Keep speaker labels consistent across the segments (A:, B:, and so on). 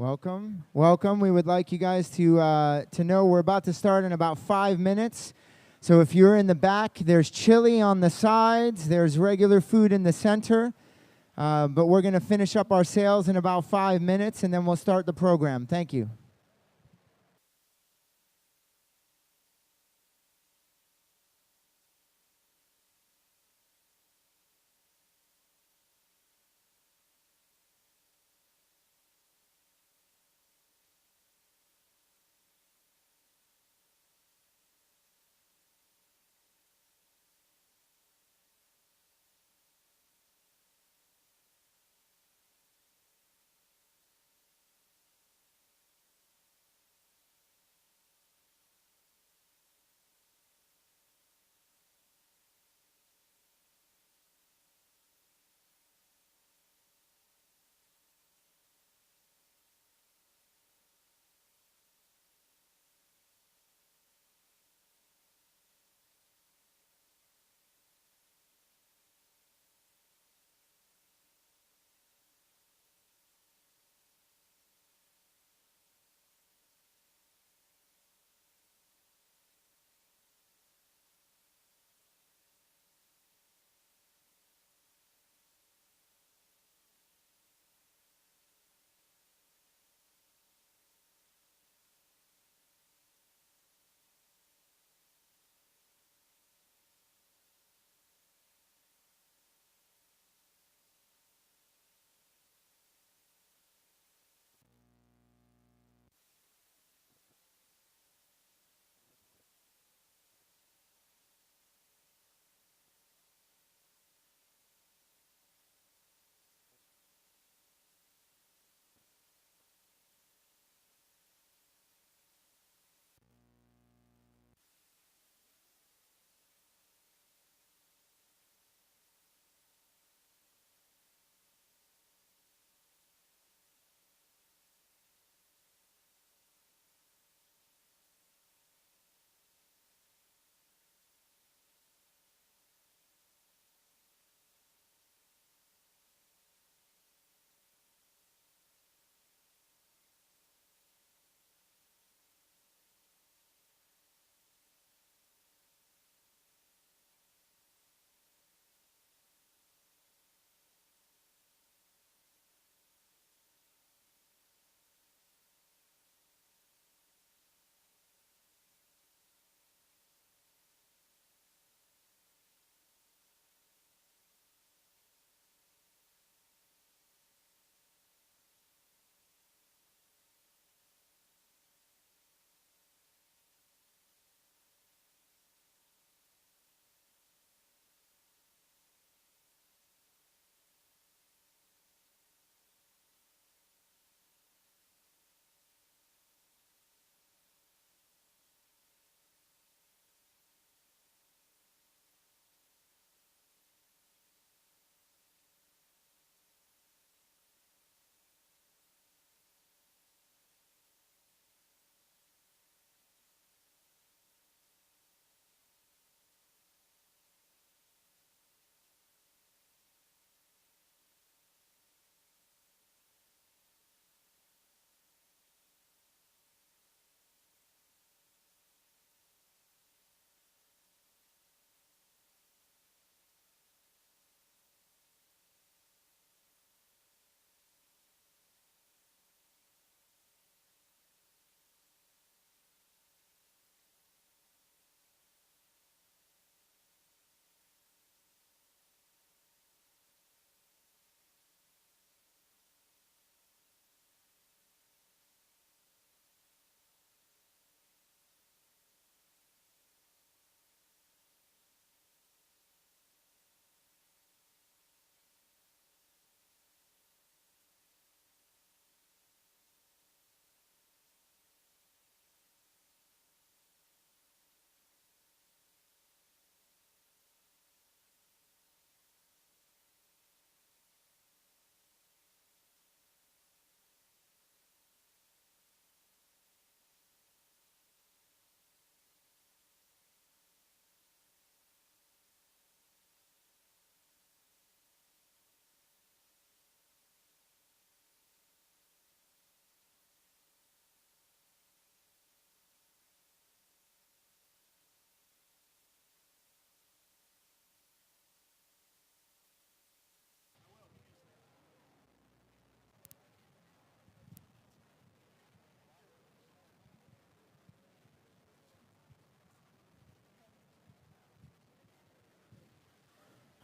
A: Welcome, welcome. We would like you guys to know we're about to start in about 5 minutes. So if you're in the back, there's chili on the sides, there's regular food in the center. But we're going to finish up our sales in about 5 minutes, and then we'll start the program. Thank you.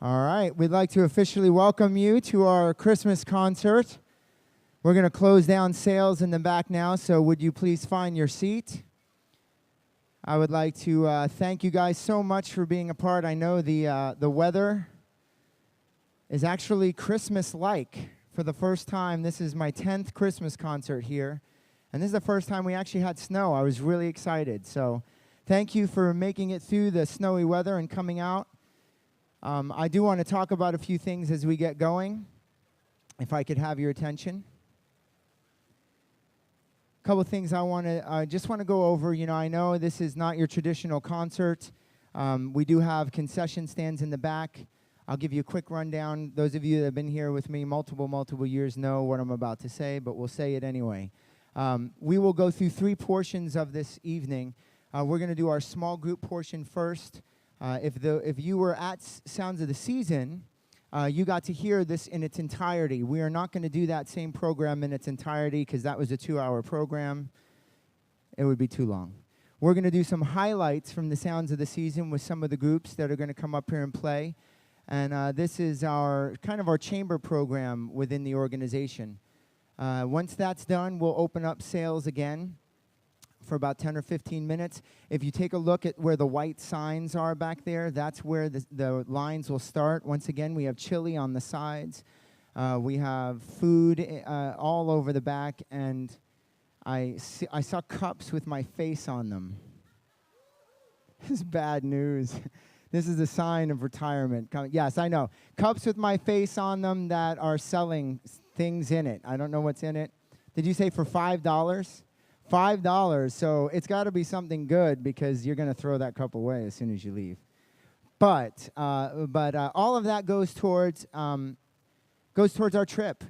A: All right, we'd like to officially welcome you to our Christmas concert. We're going to close down sales in the back now, so would you please find your seat? I would like to thank you guys so much for being a part. I know the weather is actually Christmas-like for the first time. This is my 10th Christmas concert here, and this is the first time we actually had snow. I was really excited, so thank you for making it through the snowy weather and coming out. I do want to talk about a few things as we get going, if I could have your attention. A couple of things I just want to go over. You know, I know this is not your traditional concert. We do have concession stands in the back. I'll give you a quick rundown. Those of you that have been here with me multiple years know what I'm about to say, but we'll say it anyway. We will go through 3 portions of this evening. We're going to do our small group portion first. If you were at Sounds of the Season, you got to hear this in its entirety. We are not going to do that same program in its entirety because that was a 2-hour program. It would be too long. We're going to do some highlights from the Sounds of the Season with some of the groups that are going to come up here and play. And this is our chamber program within the organization. Once that's done, we'll open up sales again for about 10 or 15 minutes. If you take a look at where the white signs are back there, that's where the lines will start. Once again, we have chili on the sides. We have food all over the back, and I saw cups with my face on them. This is bad news. This is a sign of retirement. Yes, I know. Cups with my face on them that are selling things in it. I don't know what's in it. Did you say for $5? $5, so it's got to be something good because you're going to throw that cup away as soon as you leave. But all of that goes towards our trip.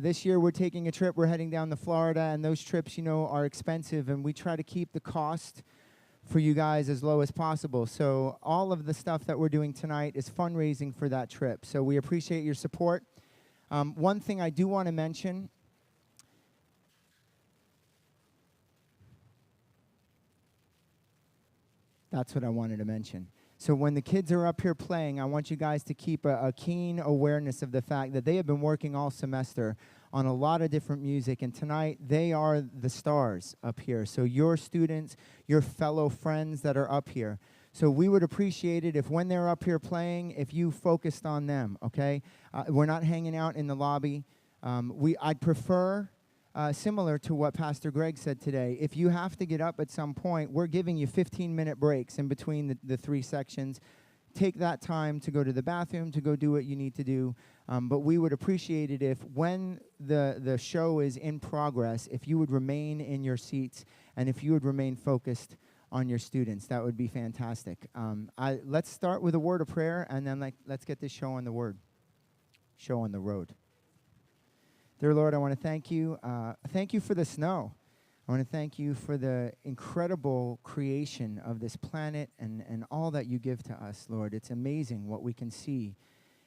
A: This year we're taking a trip. We're heading down to Florida, and those trips, you know, are expensive, and we try to keep the cost for you guys as low as possible. So all of the stuff that we're doing tonight is fundraising for that trip. So we appreciate your support. One thing I do want to mention. That's what I wanted to mention. So when the kids are up here playing, I want you guys to keep a keen awareness of the fact that they have been working all semester on a lot of different music, and tonight they are the stars up here. So your students, your fellow friends that are up here. So we would appreciate it if when they're up here playing, if you focused on them, okay? We're not hanging out in the lobby. I'd prefer... similar to what Pastor Greg said today, if you have to get up at some point, we're giving you 15-minute breaks in between the 3 sections. Take that time to go to the bathroom, to go do what you need to do. But we would appreciate it if when the show is in progress, if you would remain in your seats and if you would remain focused on your students. That would be fantastic. Let's start with a word of prayer, and then let's get this show on the road. Dear Lord, I want to thank you. Thank you for the snow. I want to thank you for the incredible creation of this planet and all that you give to us, Lord. It's amazing what we can see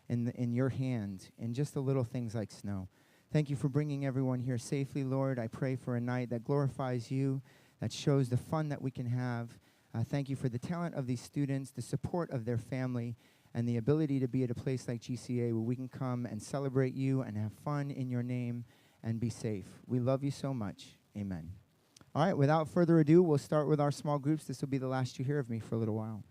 A: in your hand in just the little things like snow. Thank you for bringing everyone here safely, Lord. I pray for a night that glorifies you, that shows the fun that we can have. Thank you for the talent of these students, the support of their family, and the ability to be at a place like GCA where we can come and celebrate you and have fun in your name and be safe. We love you so much. Amen. All right, without further ado, we'll start with our small groups. This will be the last you hear of me for a little while.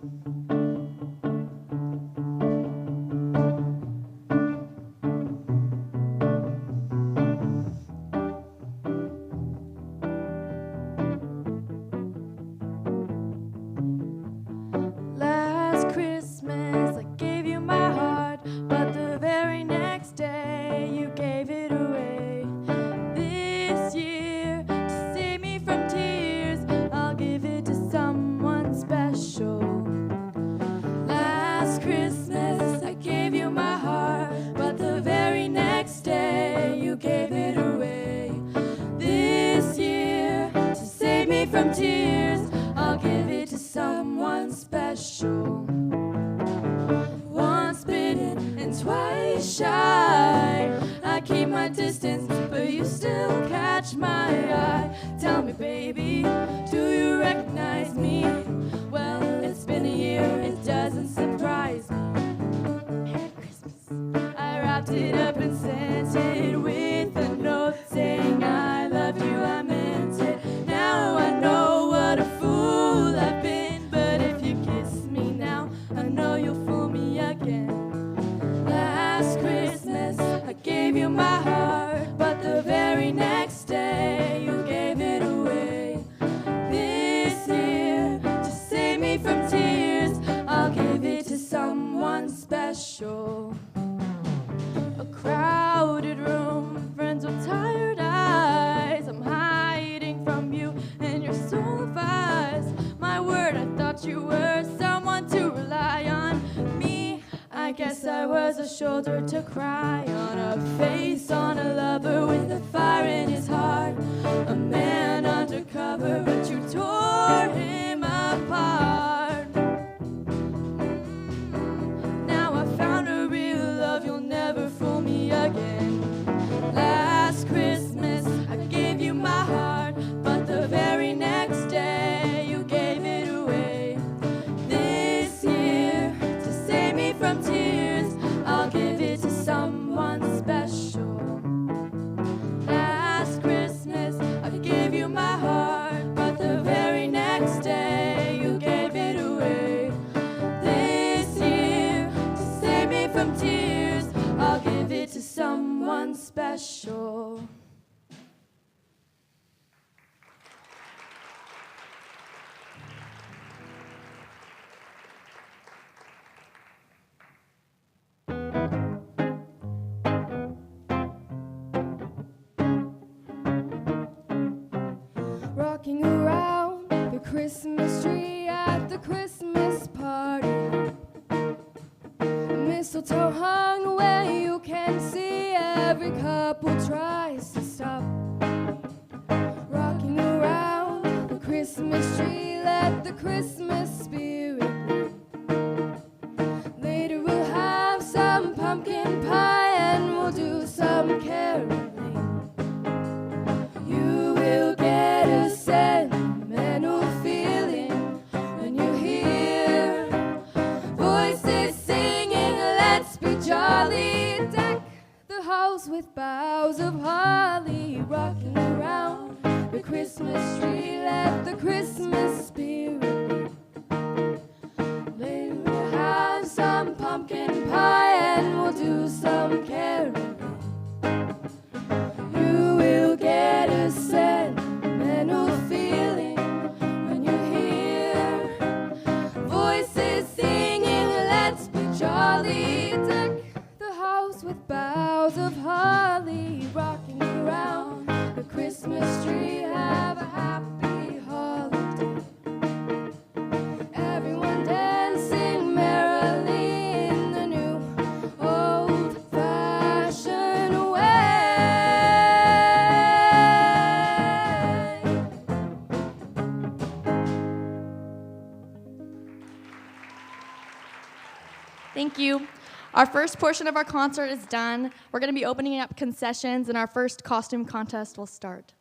B: Last Christmas I gave you my heart, but the very next day you gave it away. This year, to save me from tears, I'll give it to someone special. Last Christmas I gave you my heart, but the very next day you gave it away. This year, to save me from tears, I'll give it to someone special. Once bitten and twice shy, I keep my distance, but you still catch my eye. Tell me, baby, do you recognize me? Well, it's been a year, it doesn't surprise me. Merry Christmas. I wrapped it up and sent it with a note saying I love you, I meant it. Now I know what a fool I've been, but if you kiss me now, I know you'll fool me again. Last Christmas I gave you my heart, but the very next day you gave it away. This year, to save me from tears, I'll give it to someone special. A crowded room, friends with tired eyes. I'm hiding from you and your soul of eyes. My word, I thought you were someone to rely on. Me, I guess I was a shoulder to cry on, a face on a lover with a fire in his heart. A man undercover, but you tore him apart. Now I found a real love, you'll never fool me again. Last Christmas I gave you my heart, but the very next day you gave it away. This year, to save me from tears, I'll give it to someone special. Last Christmas I gave you my heart, but the very next day you gave it away. This year, to save me from tears, I'll give it to someone special. Rocking around the Christmas tree at the Christmas party. Mistletoe hung where you can see, every couple tries to stop. Rocking around the Christmas tree, let the Christmas spirit lead. Later we'll have some pumpkin pie and we'll do some caroling. You will get a sentimental feeling when you hear voices singing, let's be jolly. Deck the house with boughs of holly. Rocking around the Christmas tree, let the Christmas spirit lead. Later we'll have some pumpkin pie and we'll do some caroling. You will get a sentimental feeling when you hear voices singing, let's be jolly. Deck the house with boughs of holly. Rocking around the Christmas tree, have a happy holiday. Everyone dancing merrily in the new old-fashioned way.
C: Thank you. Our first portion of our concert is done. We're going to be opening up concessions, and our first costume contest will start.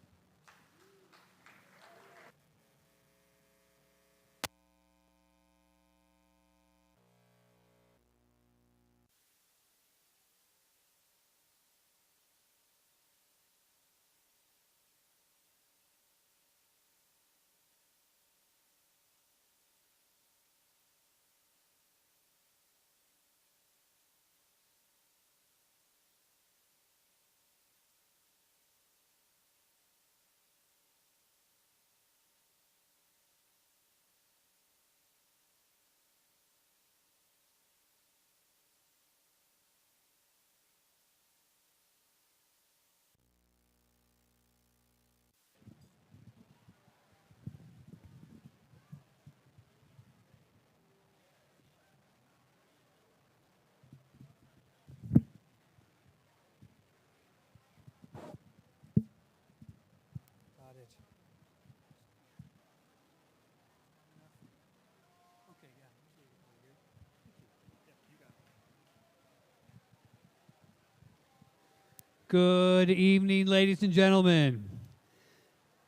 D: Good evening, ladies and gentlemen.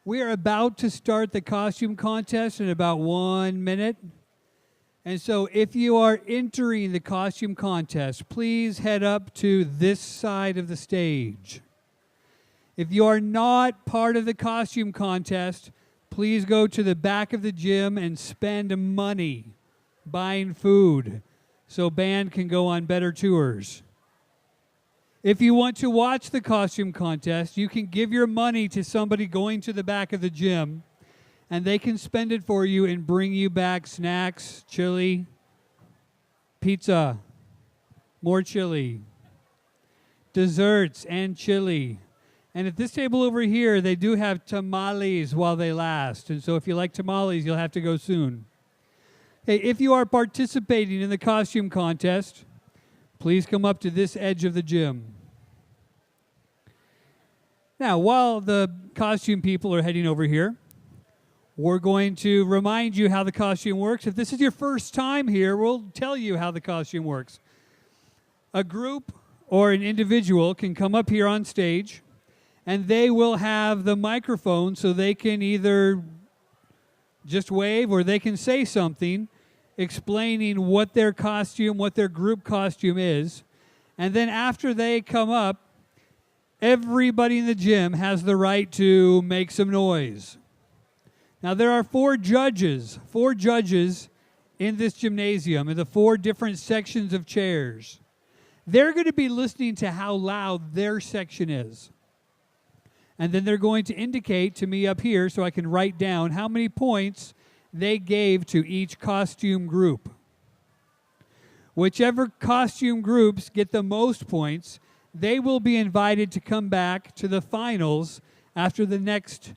D: We are about to start the costume contest in about 1 minute. And so if you are entering the costume contest, please head up to this side of the stage. If you are not part of the costume contest, please go to the back of the gym and spend money buying food so band can go on better tours. If you want to watch the costume contest, you can give your money to somebody going to the back of the gym, and they can spend it for you and bring you back snacks, chili, pizza, more chili, desserts, and chili. And at this table over here, they do have tamales while they last. And so if you like tamales, you'll have to go soon. Hey, if you are participating in the costume contest, please come up to this edge of the gym. Now, while the costume people are heading over here, we're going to remind you how the costume works. If this is your first time here, we'll tell you how the costume works. A group or an individual can come up here on stage, and they will have the microphone so they can either just wave or they can say something explaining what their costume, what their group costume is. And then after they come up, everybody in the gym has the right to make some noise. Now there are four judges in this gymnasium in the 4 different sections of chairs. They're going to be listening to how loud their section is. And then they're going to indicate to me up here so I can write down how many points they gave to each costume group. Whichever costume groups get the most points, they will be invited to come back to the finals after the next,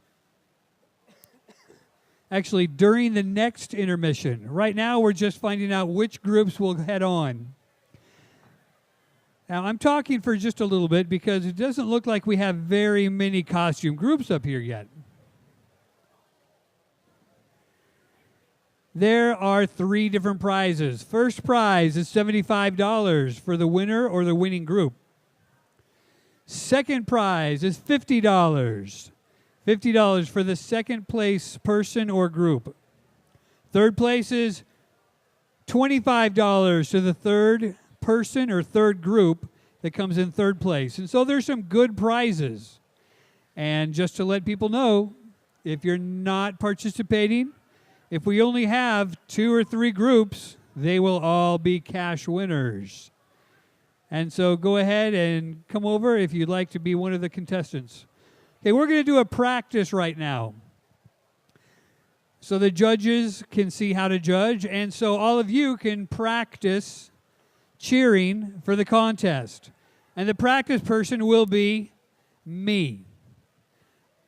D: actually during the next intermission. Right now we're just finding out which groups will head on. Now I'm talking for just a little bit because it doesn't look like we have very many costume groups up here yet. There are 3 different prizes. First prize is $75 for the winner or the winning group. Second prize is $50. $50 for the second place person or group. Third place is $25 to the third person or third group that comes in third place. And so there's some good prizes. And just to let people know, if you're not participating, if we only have 2 or 3 groups, they will all be cash winners. And so go ahead and come over if you'd like to be one of the contestants. Okay, we're going to do a practice right now. So the judges can see how to judge, and so all of you can practice cheering for the contest. And the practice person will be me.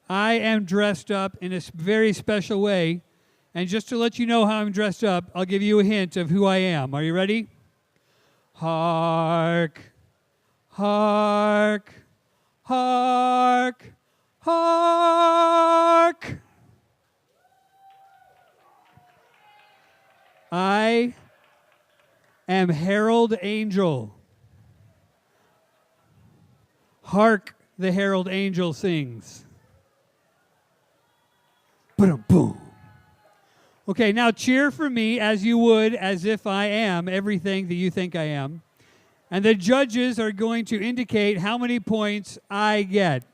D: I am dressed up in a very special way. And just to let you know how I'm dressed up, I'll give you a hint of who I am. Are you ready? Hark, hark, hark, hark. I am Herald Angel. Hark, the Herald Angel sings. Boom, boom. Okay, now cheer for me as you would as if I am everything that you think I am. And the judges are going to indicate how many points I get.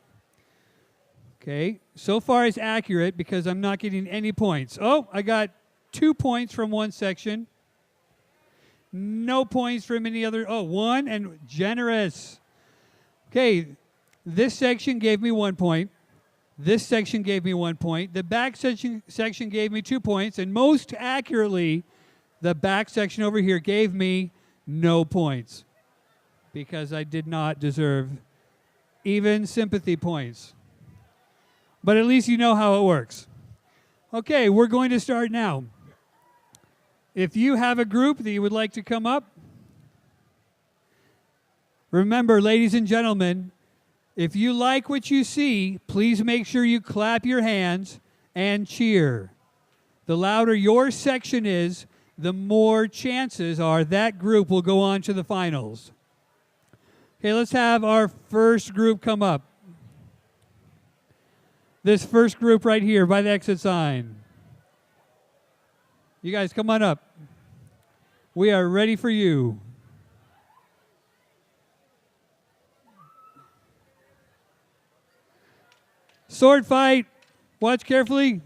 D: Okay, so far it's accurate because I'm not getting any points. Oh, I got 2 points from one section. No points from any other. Oh, 1 and generous. Okay, this section gave me 1 point. This section gave me 1 point. The back section gave me 2 points. And most accurately, the back section over here gave me no points because I did not deserve even sympathy points. But at least you know how it works. Okay, we're going to start now. If you have a group that you would like to come up, remember, ladies and gentlemen, if you like what you see, please make sure you clap your hands and cheer. The louder your section is, the more chances are that group will go on to the finals. Okay, let's have our first group come up. This first group right here by the exit sign. You guys come on up. We are ready for you. Sword fight. Watch carefully.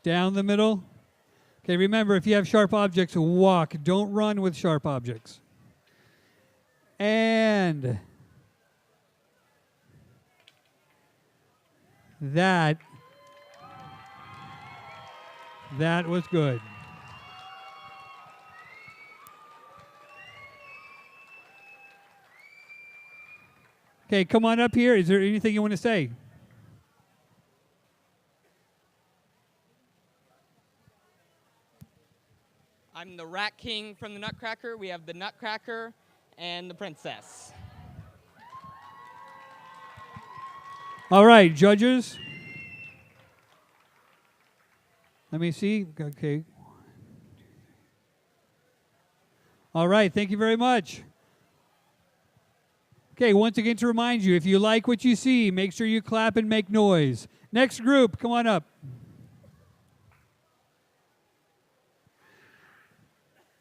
D: Down the middle. Okay, remember, if you have sharp objects, walk. Don't run with sharp objects. And that was good. Okay, come on up here. Is there anything you want to say?
E: I'm the Rat King from the Nutcracker. We have the Nutcracker and the Princess.
D: All right, judges. Let me see. Okay. All right, thank you very much. Okay, once again to remind you, if you like what you see, make sure you clap and make noise. Next group, come on up.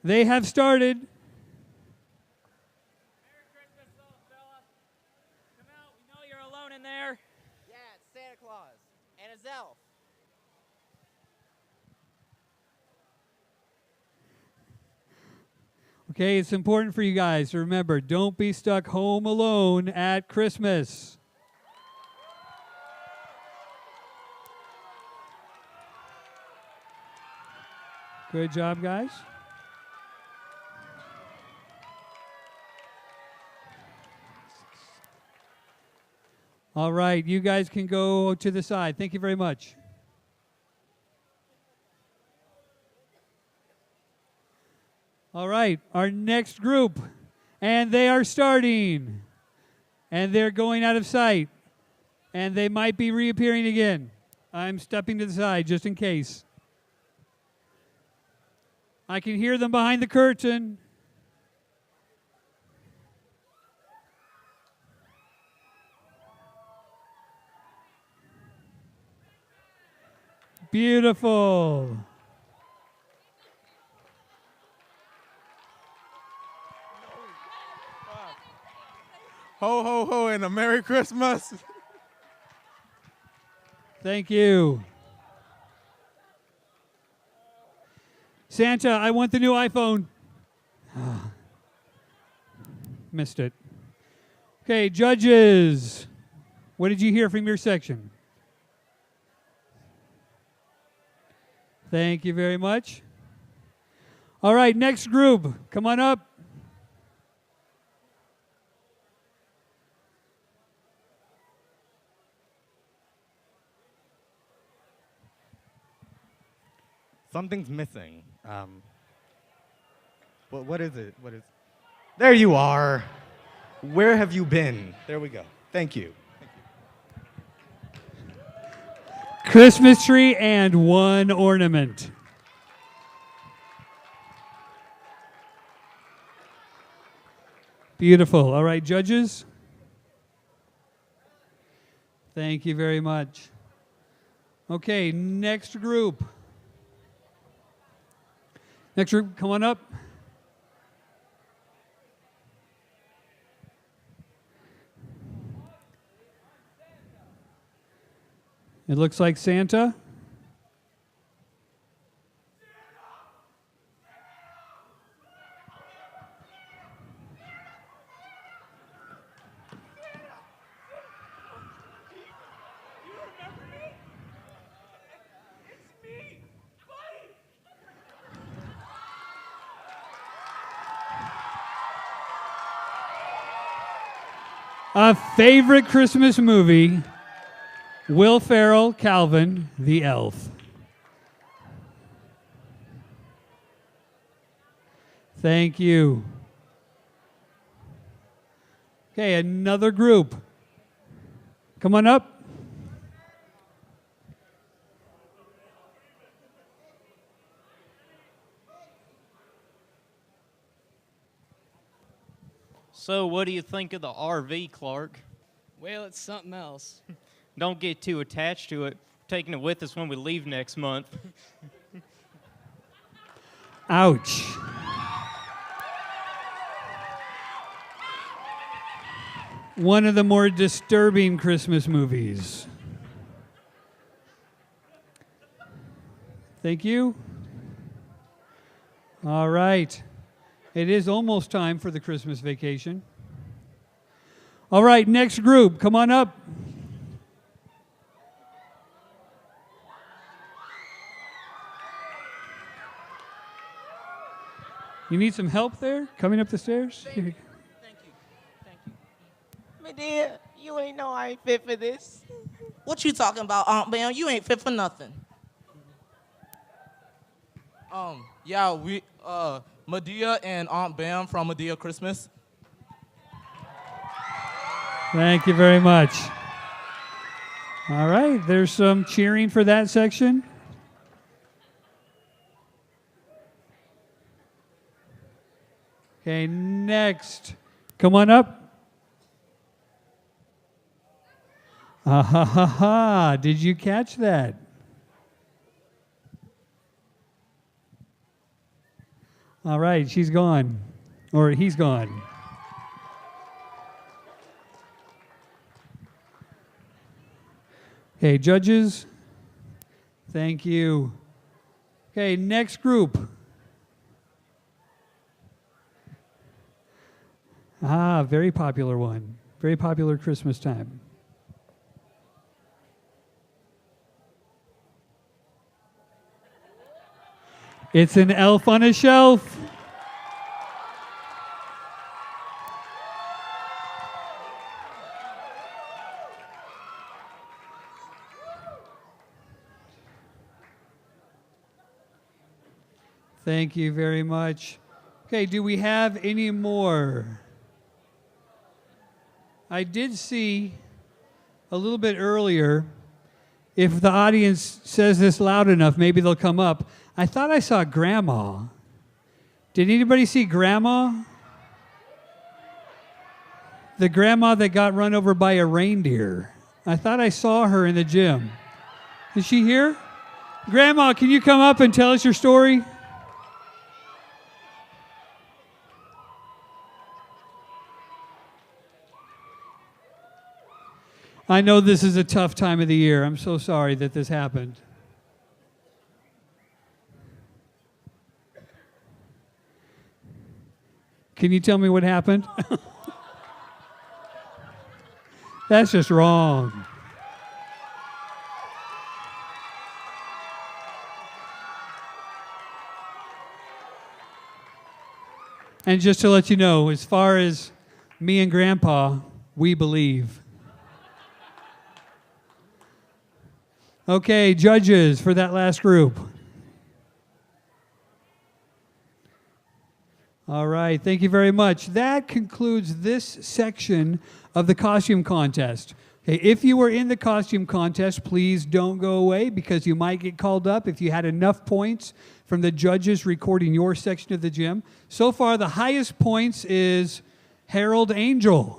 D: They have started.
E: Merry Christmas, fella. Come out. We know you're alone in there. Yeah, it's Santa Claus and his elf.
D: Okay, it's important for you guys to remember, don't be stuck home alone at Christmas. Good job, guys. All right, you guys can go to the side. Thank you very much. All right, our next group, and they are starting, and they're going out of sight, and they might be reappearing again. I'm stepping to the side just in case. I can hear them behind the curtain. Beautiful.
F: Ho, ho, ho, and a Merry Christmas.
D: Thank you. Santa, I want the new iPhone. Missed it. Okay, judges. What did you hear from your section? Thank you very much. All right, next group. Come on up.
F: Something's missing. What is it? What is? There you are. Where have you been? There we go. Thank you.
D: Christmas tree and one ornament. Beautiful. All right, judges. Thank you very much. Okay, next group. Next group, come on up. It looks like Santa. A favorite Christmas movie, Will Ferrell, Calvin, the Elf. Thank you. Okay, another group. Come on up.
E: So, what do you think of the RV, Clark?
G: Well, it's something else.
E: Don't get too attached to it. We're taking it with us when we leave next month.
D: Ouch. One of the more disturbing Christmas movies. Thank you. All right. It is almost time for the Christmas vacation. All right, next group, come on up. You need some help there? Coming up the stairs? Here you go.
H: My dear, you ain't know I ain't fit for this. What you talking about, Aunt Bam? You ain't fit for nothing.
I: Yeah, Medea and Aunt Bam from Medea Christmas.
D: Thank you very much. All right, there's some cheering for that section. Okay, next. Come on up. Ah, ha, ha, ha. Did you catch that? All right, she's gone. Or he's gone. Okay, judges. Thank you. Okay, next group. Ah, very popular one. Very popular Christmas time. It's an elf on a shelf. Thank you very much. Okay, do we have any more? I did see a little bit earlier, if the audience says this loud enough, maybe they'll come up. I thought I saw Grandma. Did anybody see Grandma? The grandma that got run over by a reindeer. I thought I saw her in the gym. Is she here? Grandma, can you come up and tell us your story? I know this is a tough time of the year. I'm so sorry that this happened. Can you tell me what happened? That's just wrong. And just to let you know, as far as me and Grandpa, we believe. Okay, judges for that last group. All right, thank you very much. That concludes this section of the costume contest. Okay, if you were in the costume contest, please don't go away because you might get called up if you had enough points from the judges recording your section of the gym. So far, the highest points is Harold Angel.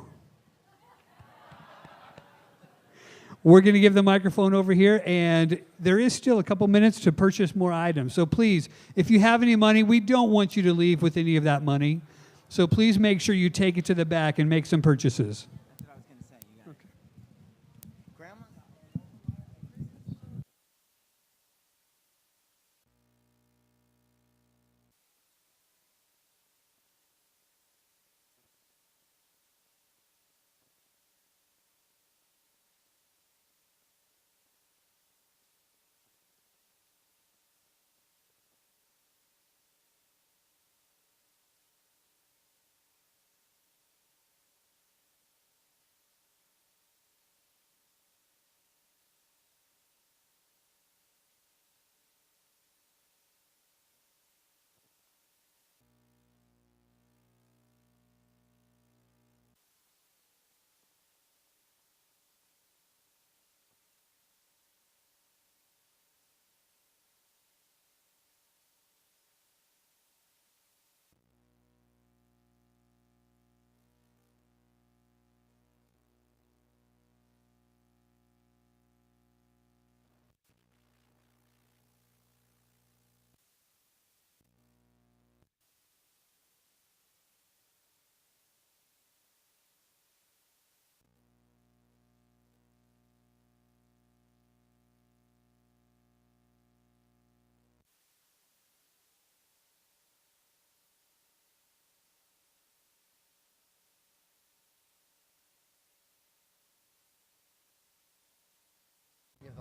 D: We're going to give the microphone over here, and there is still a couple minutes to purchase more items. So please, if you have any money, we don't want you to leave with any of that money. So please make sure you take it to the back and make some purchases.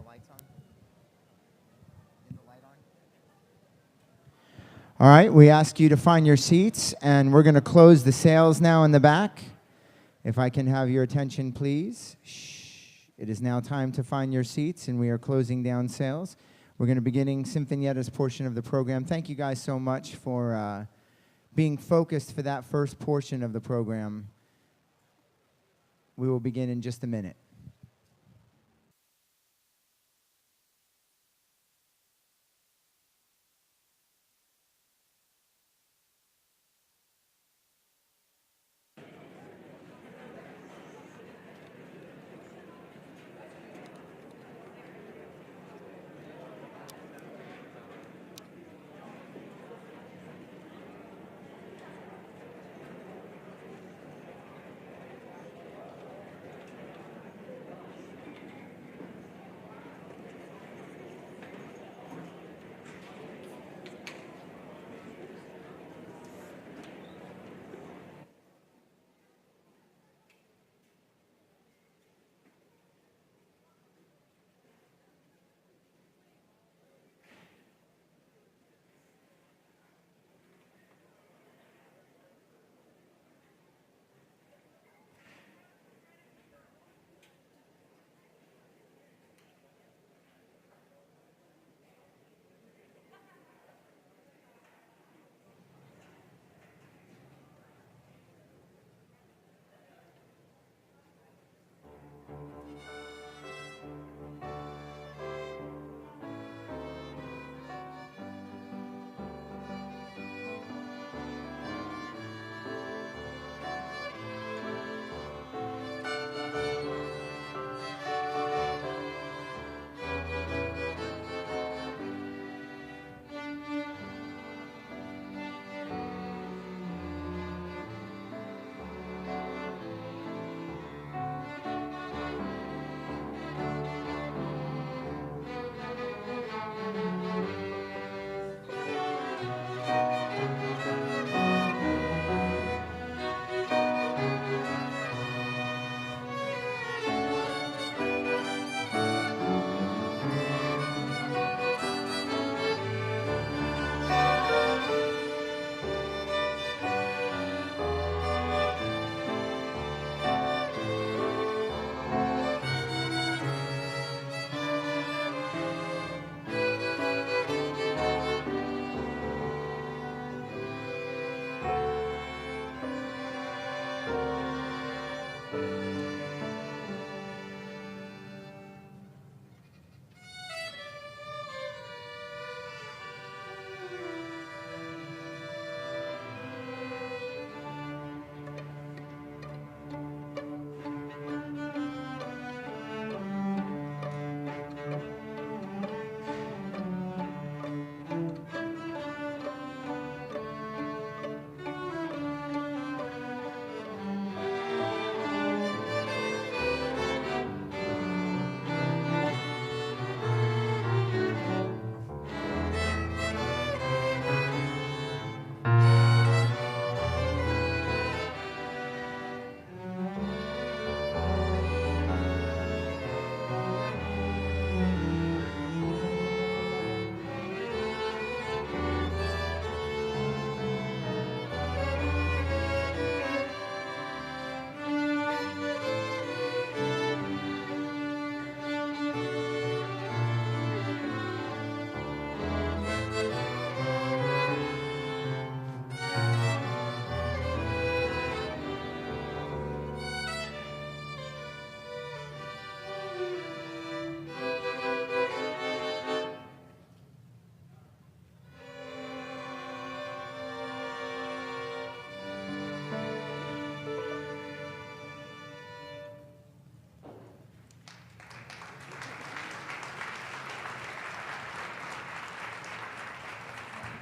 A: the lights on? Is the light on? All right, we ask you to find your seats, and we're going to close the sales now in the back. If I can have your attention, please. Shh. It is now time to find your seats, and we are closing down sales. We're going to be beginning Sinfonietta's portion of the program. Thank you guys so much for being focused for that first portion of the program. We will begin in just a minute.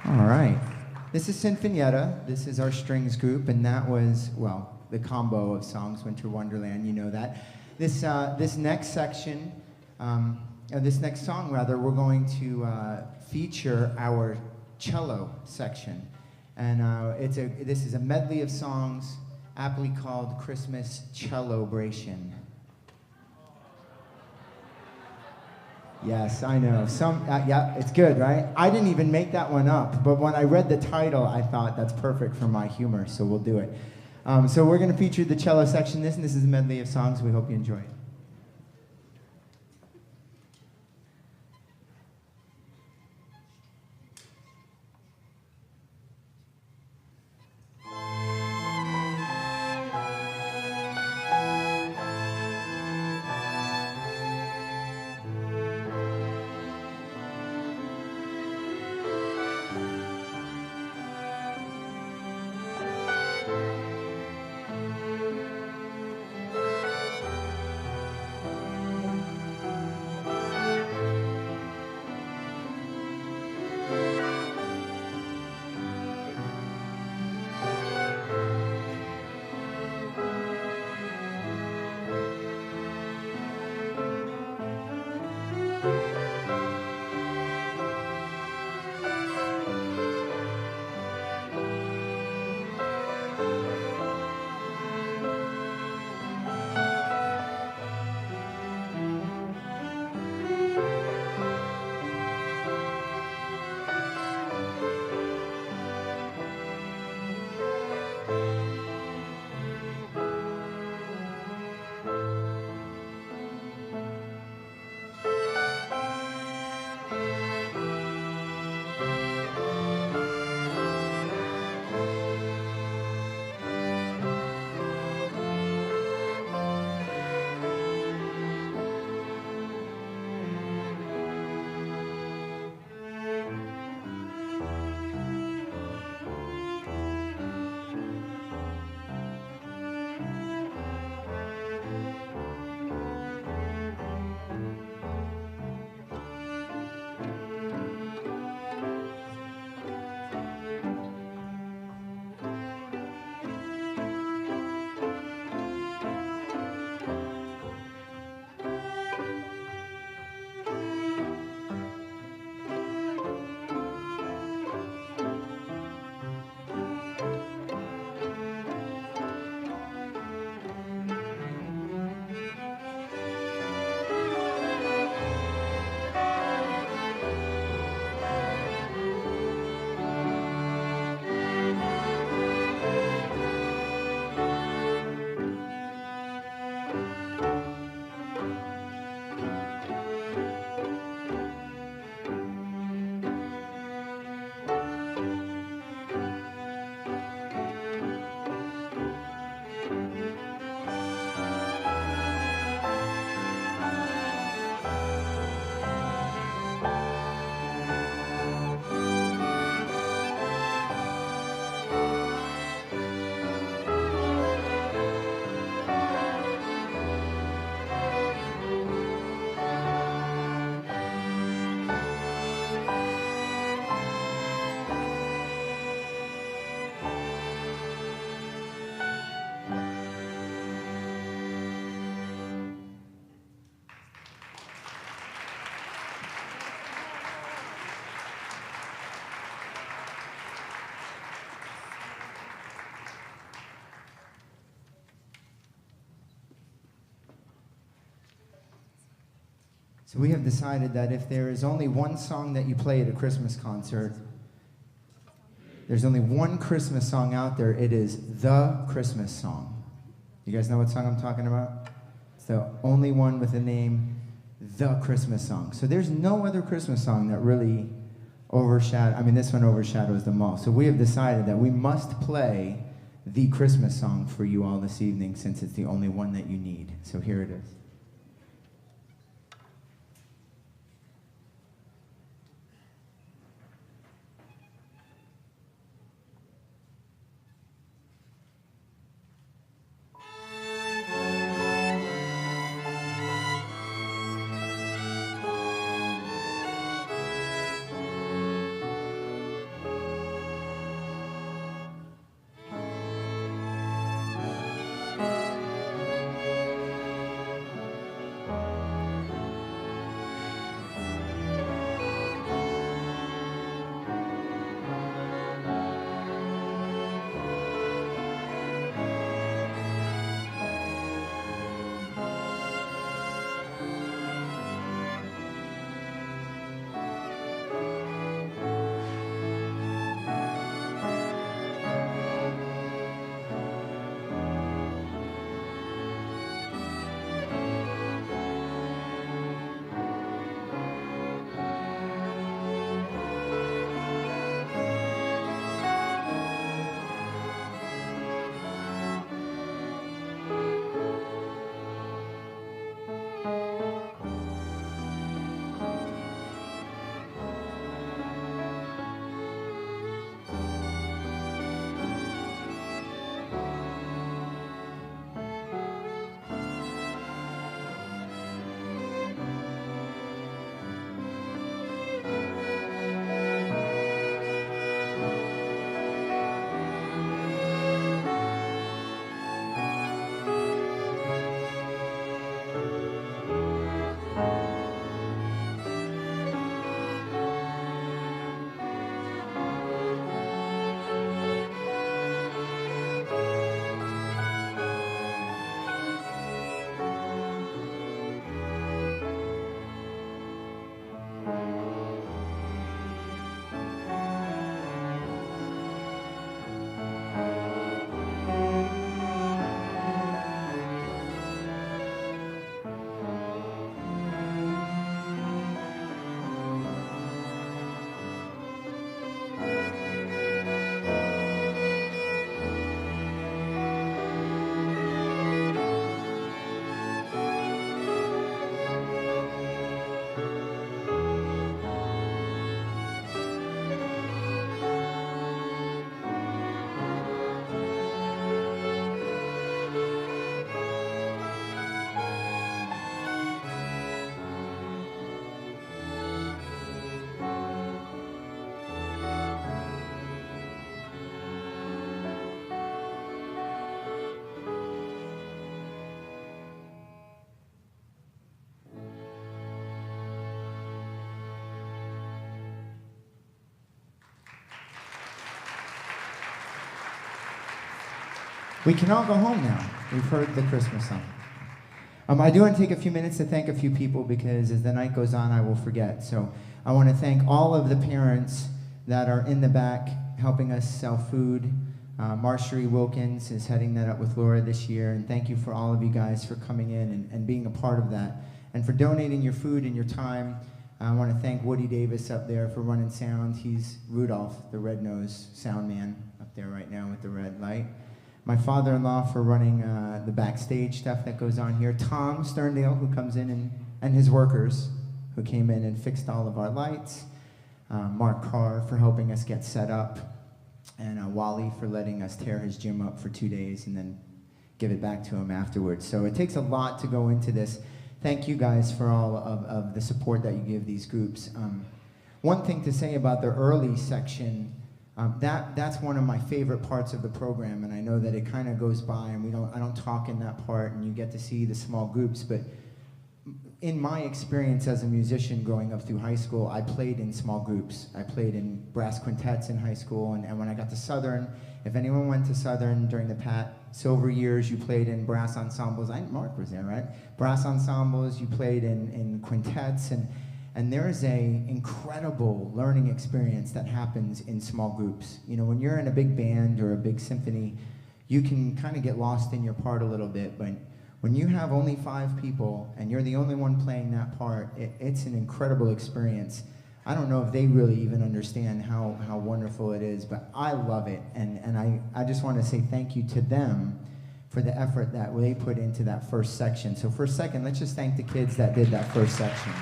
A: All right. This is Sinfonietta. This is our strings group, and that was, well, the combo of songs, Winter Wonderland, you know that. This next section, this next song, rather, we're going to feature our cello section. And this is a medley of songs aptly called Christmas Cello-bration. Yes, I know. Yeah, it's good, right? I didn't even make that one up, but when I read the title, I thought that's perfect for my humor, so we'll do it. So we're going to feature the cello section. This is a medley of songs. We hope you enjoy it. So we have decided that if there is only one song that you play at a Christmas concert, there's only one Christmas song out there. It is the Christmas song. You guys know what song I'm talking about? It's the only one with the name, The Christmas Song. So there's no other Christmas song that really this one overshadows them all. So we have decided that we must play the Christmas song for you all this evening, since it's the only one that you need. So here it is. We can all go home now. We've heard the Christmas song. I do want to take a few minutes to thank a few people because as the night goes on, I will forget. So I want to thank all of the parents that are in the back helping us sell food. Marjorie Wilkins is heading that up with Laura this year, and thank you for all of you guys for coming in and being a part of that, and for donating your food and your time. I want to thank Woody Davis up there for running sound. He's Rudolph, the red-nosed sound man, up there right now with the red light. My father-in-law for running the backstage stuff that goes on here. Tom Sterndale, who comes in, and his workers, who came in and fixed all of our lights. Mark Carr for helping us get set up. And Wally for letting us tear his gym up for 2 days and then give it back to him afterwards. So it takes a lot to go into this. Thank you guys for all of the support that you give these groups. One thing to say about the early section, that's one of my favorite parts of the program, and I know that it kind of goes by and I don't talk in that part and you get to see the small groups, but in my experience as a musician growing up through high school, I played in small groups. I played in brass quintets in high school, and when I got to Southern, if anyone went to Southern during the Pat Silver years, you played in brass ensembles. Mark was there, right? Brass ensembles, you played in quintets, and there is a incredible learning experience that happens in small groups. You know, when you're in a big band or a big symphony, you can kind of get lost in your part a little bit, but when you have only 5 people and you're the only one playing that part, it's an incredible experience. I don't know if they really even understand how wonderful it is, but I love it. And I just want to say thank you to them for the effort that they put into that first section. So for a second, let's just thank the kids that did that first section.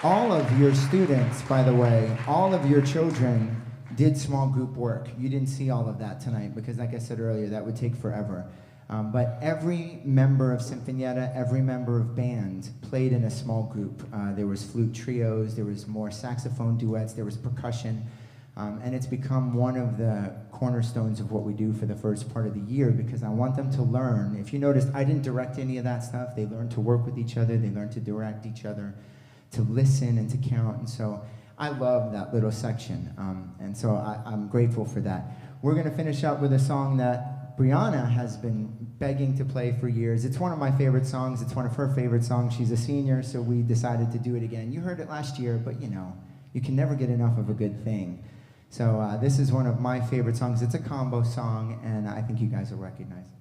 A: All of your students, by the way, all of your children did small group work. You didn't see all of that tonight because, like I said earlier, that would take forever. But every member of Sinfonietta, every member of band played in a small group. There was flute trios, there was more saxophone duets, there was percussion, and it's become one of the cornerstones of what we do for the first part of the year because I want them to learn. If you noticed, I didn't direct any of that stuff. They learned to work with each other, they learned to direct each other, to listen and to count, and so I love that little section, and so I'm grateful for that. We're going to finish up with a song that Brianna has been begging to play for years. It's one of my favorite songs. It's one of her favorite songs. She's a senior, so we decided to do it again. You heard it last year, but you know, you can never get enough of a good thing. So this is one of my favorite songs. It's a combo song, and I think you guys will recognize it.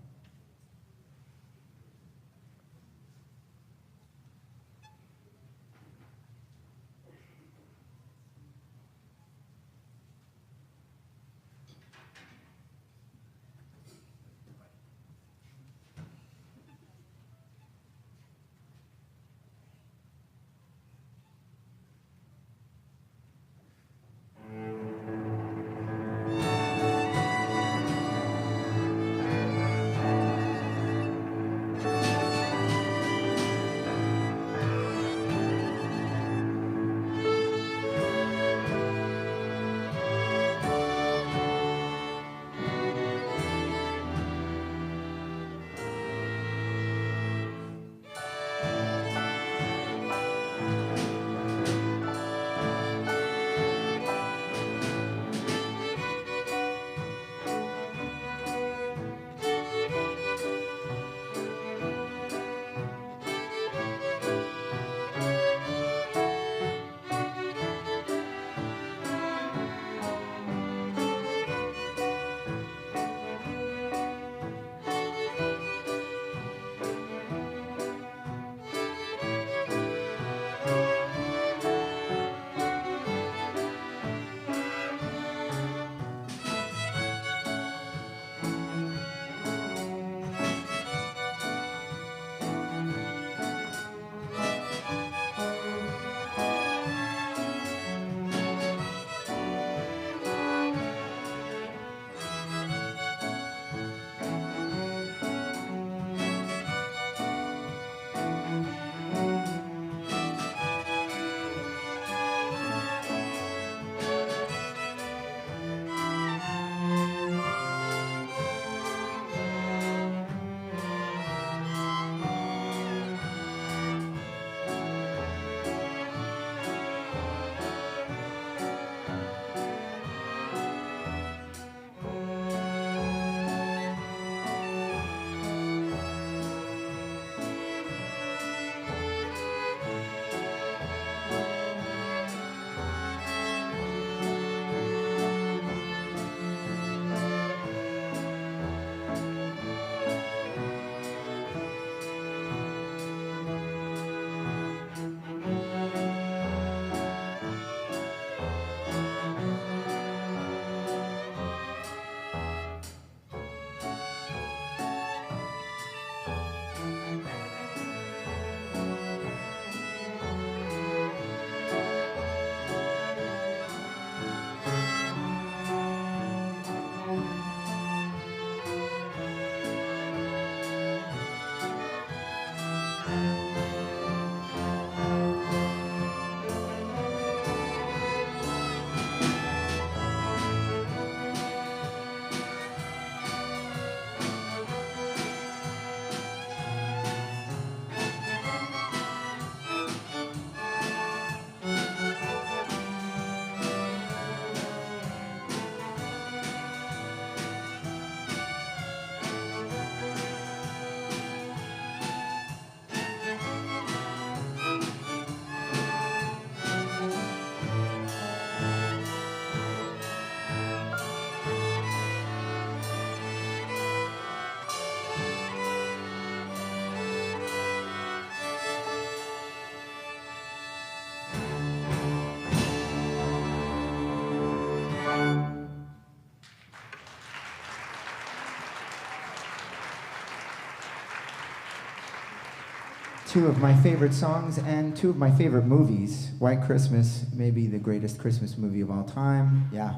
A: two of my favorite songs and two of my favorite movies. White Christmas, maybe the greatest Christmas movie of all time. Yeah.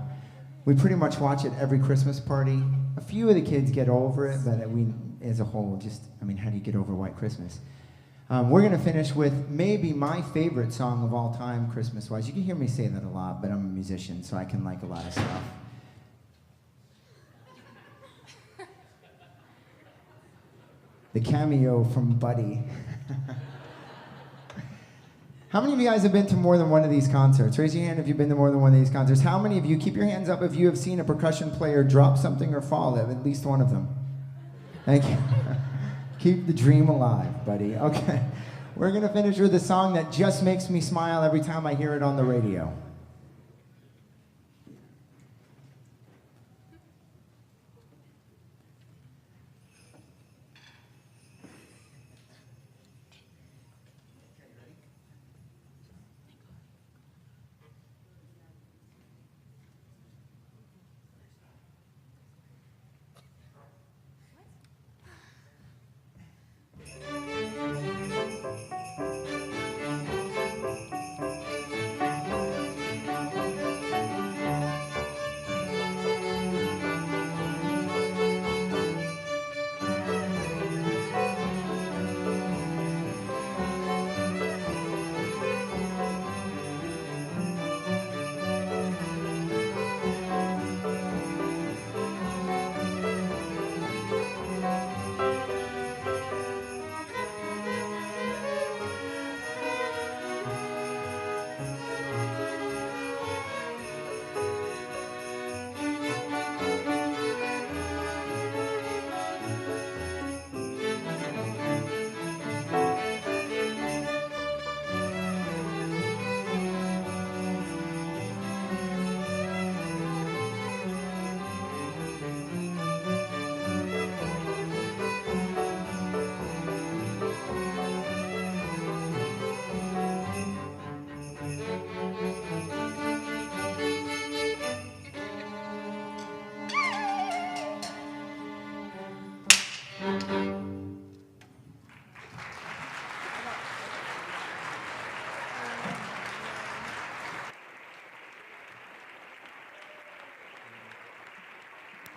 A: We pretty much watch it every Christmas party. A few of the kids get over it, but we, as a whole, just, I mean, how do you get over White Christmas? We're going to finish with maybe my favorite song of all time, Christmas-wise. You can hear me say that a lot, but I'm a musician, so I can like a lot of stuff. The cameo from Buddy. How many of you guys have been to more than one of these concerts? Raise your hand if you've been to more than one of these concerts. How many of you, keep your hands up if you have seen a percussion player drop something or fall, at least one of them. Thank you. Keep the dream alive, buddy. Okay. We're going to finish with a song that just makes me smile every time I hear it on the radio.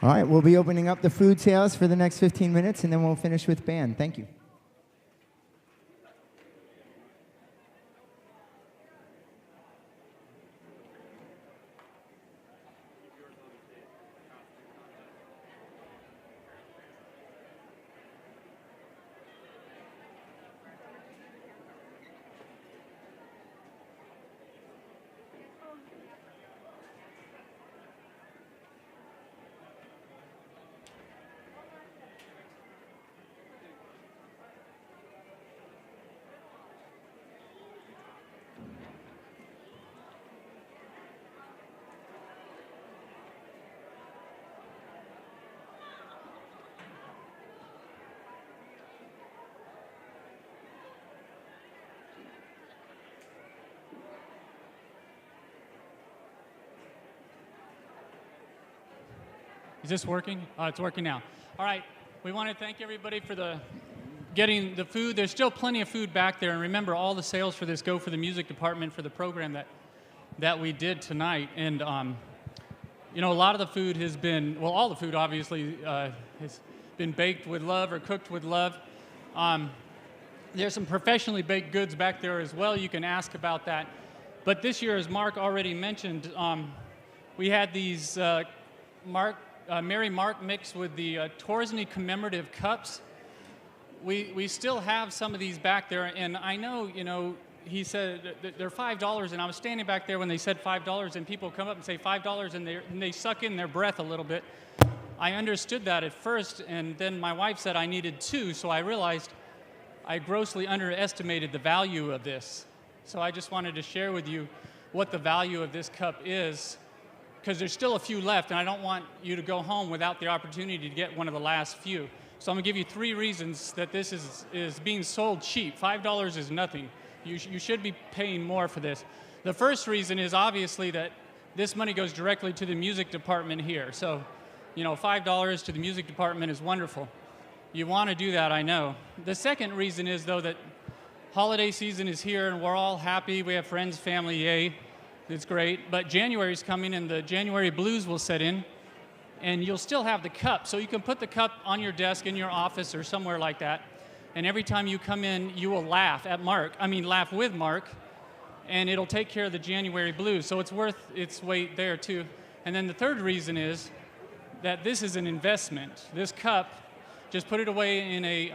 A: All right, we'll be opening up the food sales for the next 15 minutes, and then we'll finish with band. Thank you.
J: Is this working? It's working now. All right, we want to thank everybody for getting the food. There's still plenty of food back there, and remember, all the sales for this go for the music department for the program that we did tonight. And you know, a lot of the food has been, well, all the food obviously has been baked with love or cooked with love. There's some professionally baked goods back there as well. You can ask about that. But this year, as Mark already mentioned, we had these Mary Mark mix with the Torsney commemorative cups. We still have some of these back there, and I know, you know, he said they're $5, and I was standing back there when they said $5, and people come up and say $5, and they suck in their breath a little bit. I understood that at first, and then my wife said I needed 2, so I realized I grossly underestimated the value of this. So I just wanted to share with you what the value of this cup is, because there's still a few left, and I don't want you to go home without the opportunity to get one of the last few. So I'm going to give you 3 reasons that this is being sold cheap. $5 is nothing. You should be paying more for this. The first reason is obviously that this money goes directly to the music department here. So, you know, $5 to the music department is wonderful. You want to do that, I know. The second reason is, though, that holiday season is here, and we're all happy. We have friends, family, yay. It's great. But January's coming, and the January blues will set in, and you'll still have the cup. So you can put the cup on your desk in your office or somewhere like that, and every time you come in, you will laugh with Mark, and it'll take care of the January blues. So it's worth its weight there, too. And then the third reason is that this is an investment. This cup, just put it away in a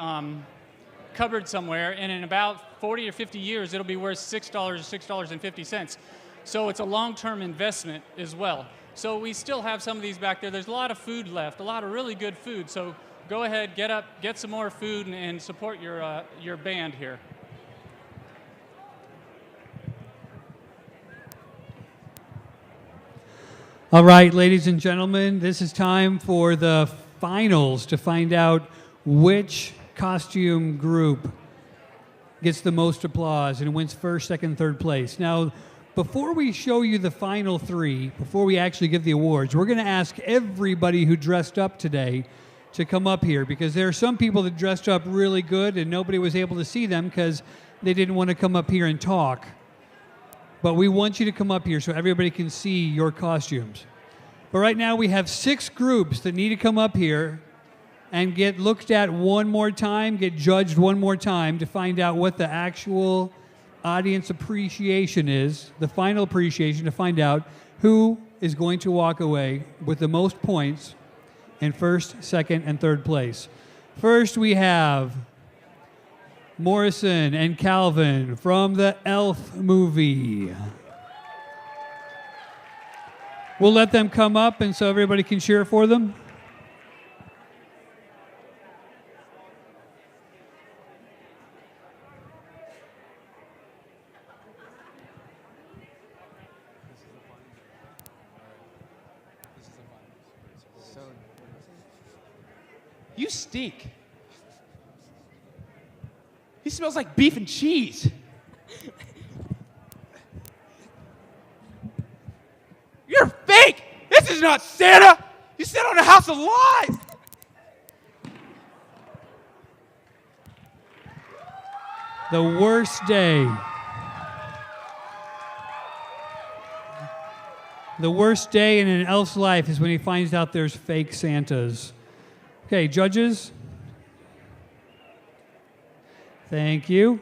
J: cupboard somewhere, and in about 40 or 50 years, it'll be worth $6 or $6.50. So it's a long-term investment as well. So we still have some of these back there. There's a lot of food left, a lot of really good food. So go ahead, get up, get some more food, and support your band here.
D: All right, ladies and gentlemen, this is time for the finals to find out which costume group gets the most applause and wins first, second, third place. Now, before we show you the final three, before we actually give the awards, we're going to ask everybody who dressed up today to come up here, because there are some people that dressed up really good and nobody was able to see them because they didn't want to come up here and talk. But we want you to come up here so everybody can see your costumes. But right now we have 6 groups that need to come up here and get looked at one more time, get judged one more time to find out what the actual audience appreciation is, the final appreciation, to find out who is going to walk away with the most points in first, second, and third place. First we have Morrison and Calvin from the Elf movie. We'll let them come up and so everybody can cheer for them.
E: You stink. He smells like beef and cheese. You're fake! This is not Santa! You sit on a house of lies!
D: The worst day. The worst day in an elf's life is when he finds out there's fake Santas. Okay, judges. Thank you.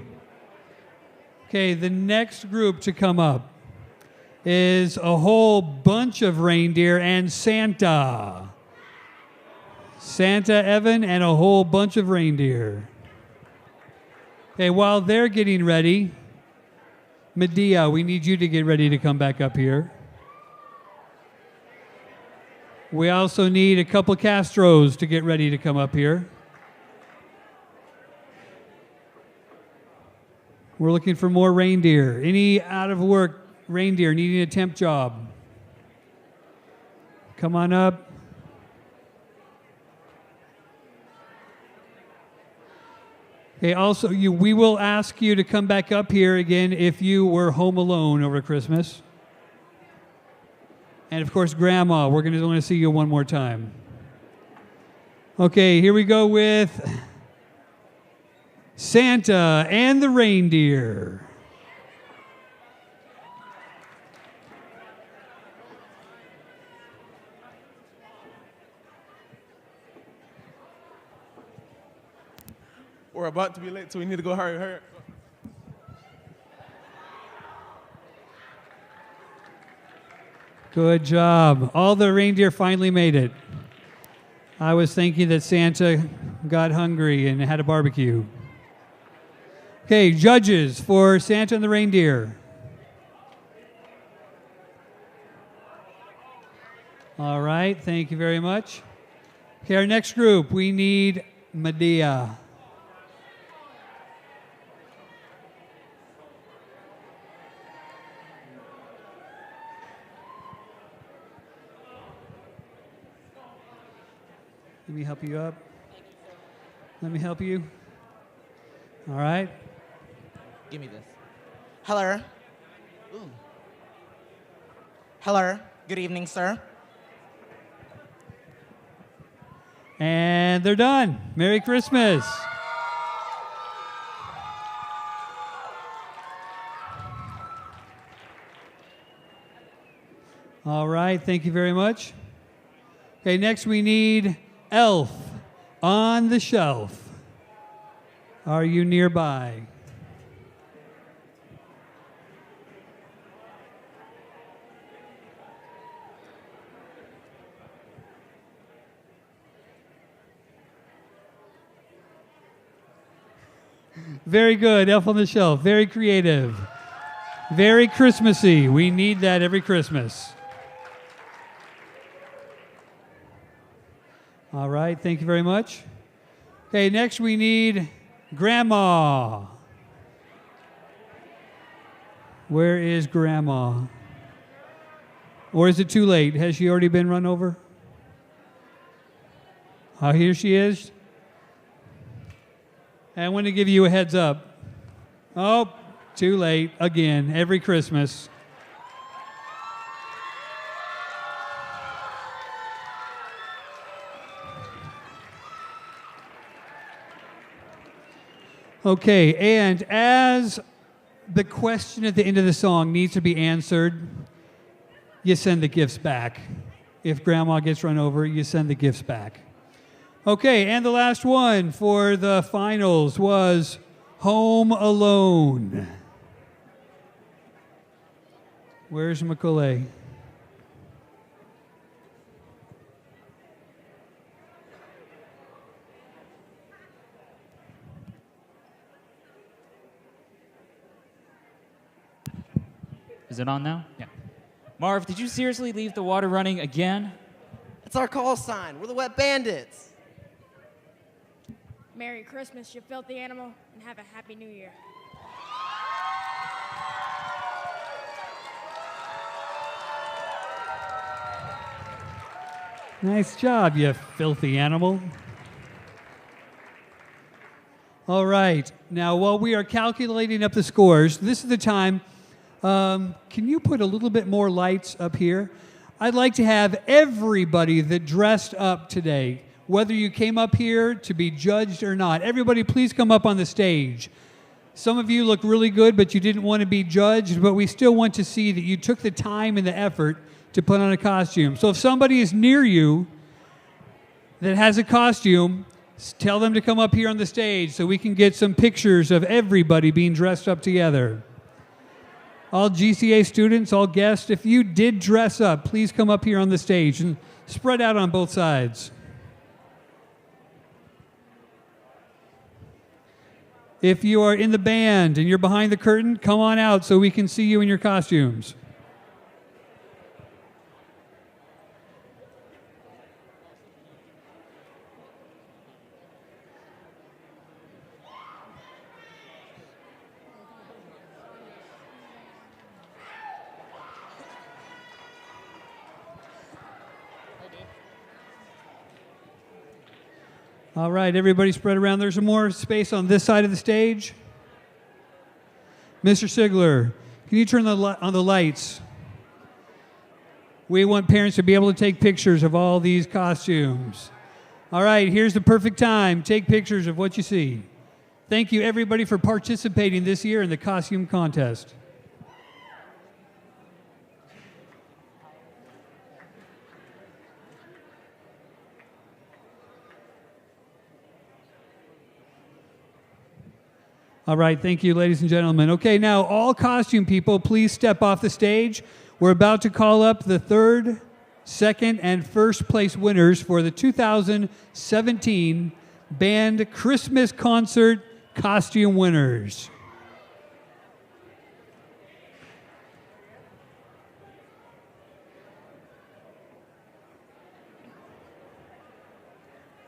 D: Okay, the next group to come up is a whole bunch of reindeer and Santa. Santa, Evan, and a whole bunch of reindeer. Okay, while they're getting ready, Medea, we need you to get ready to come back up here. We also need a couple Castros to get ready to come up here. We're looking for more reindeer. Any out of work reindeer needing a temp job? Come on up. Okay, also, we will ask you to come back up here again if you were home alone over Christmas. And of course, Grandma, we're going to want to see you one more time. Okay, here we go with Santa and the reindeer.
K: We're about to be late, so we need to go hurry.
D: Good job. All the reindeer finally made it. I was thinking that Santa got hungry and had a barbecue. Okay, judges for Santa and the reindeer. All right, thank you very much. Okay, our next group, we need Medea. Let me help you up. Let me help you. All right.
H: Give me this. Hello. Ooh. Hello. Good evening, sir.
D: And they're done. Merry Christmas. All right, thank you very much. Okay, next we need Elf on the Shelf. Are you nearby? Very good, Elf on the Shelf. Very creative. Very Christmassy. We need that every Christmas. All right, thank you very much. Okay, next we need Grandma. Where is Grandma? Or is it too late? Has she already been run over? Oh, here she is. I want to give you a heads up. Oh, too late. Again, every Christmas. Okay, and as the question at the end of the song needs to be answered, you send the gifts back. If Grandma gets run over, you send the gifts back. Okay, and the last one for the finals was Home Alone. Where's Macaulay?
L: Is it on now? Yeah. Marv, did you seriously leave the water running again?
M: It's our call sign. We're the Wet Bandits.
N: Merry Christmas, you filthy animal, and have a Happy New Year.
D: Nice job, you filthy animal. All right. Now, while we are calculating up the scores, this is the time. Can you put a little bit more lights up here? I'd like to have everybody that dressed up today, whether you came up here to be judged or not, everybody please come up on the stage. Some of you look really good, but you didn't want to be judged, but we still want to see that you took the time and the effort to put on a costume. So if somebody is near you that has a costume, tell them to come up here on the stage so we can get some pictures of everybody being dressed up together. All GCA students, all guests, if you did dress up, please come up here on the stage and spread out on both sides. If you are in the band and you're behind the curtain, come on out so we can see you in your costumes. All right, everybody spread around. There's some more space on this side of the stage. Mr. Sigler, can you turn on the lights? We want parents to be able to take pictures of all these costumes. All right, here's the perfect time. Take pictures of what you see. Thank you, everybody, for participating this year in the costume contest. All right, thank you, ladies and gentlemen. Okay, now all costume people, please step off the stage. We're about to call up the third, second, and first place winners for the 2017 Band Christmas Concert Costume Winners.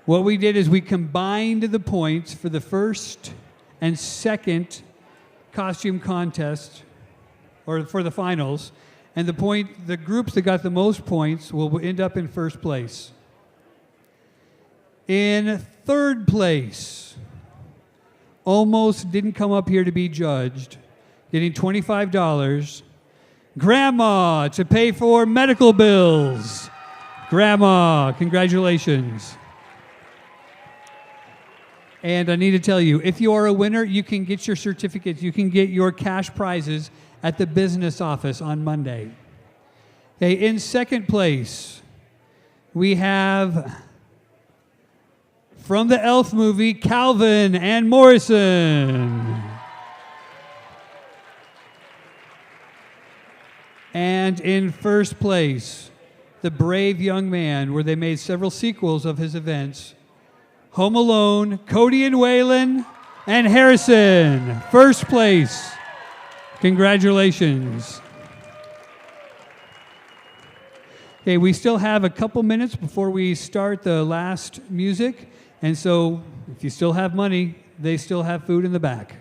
D: What we did is we combined the points for the first and second costume contest, or for the finals, and the groups that got the most points will end up in first place. In third place, almost didn't come up here to be judged, getting $25. Grandma to pay for medical bills. Grandma, congratulations. And I need to tell you, if you are a winner, you can get your certificates, you can get your cash prizes at the business office on Monday. Okay, in second place, we have from the Elf movie, Calvin and Morrison. And in first place, The Brave Young Man, where they made several sequels of his events. Home Alone, Cody and Waylon, and Harrison. First place. Congratulations. Okay, we still have a couple minutes before we start the last music. And so if you still have money, they still have food in the back.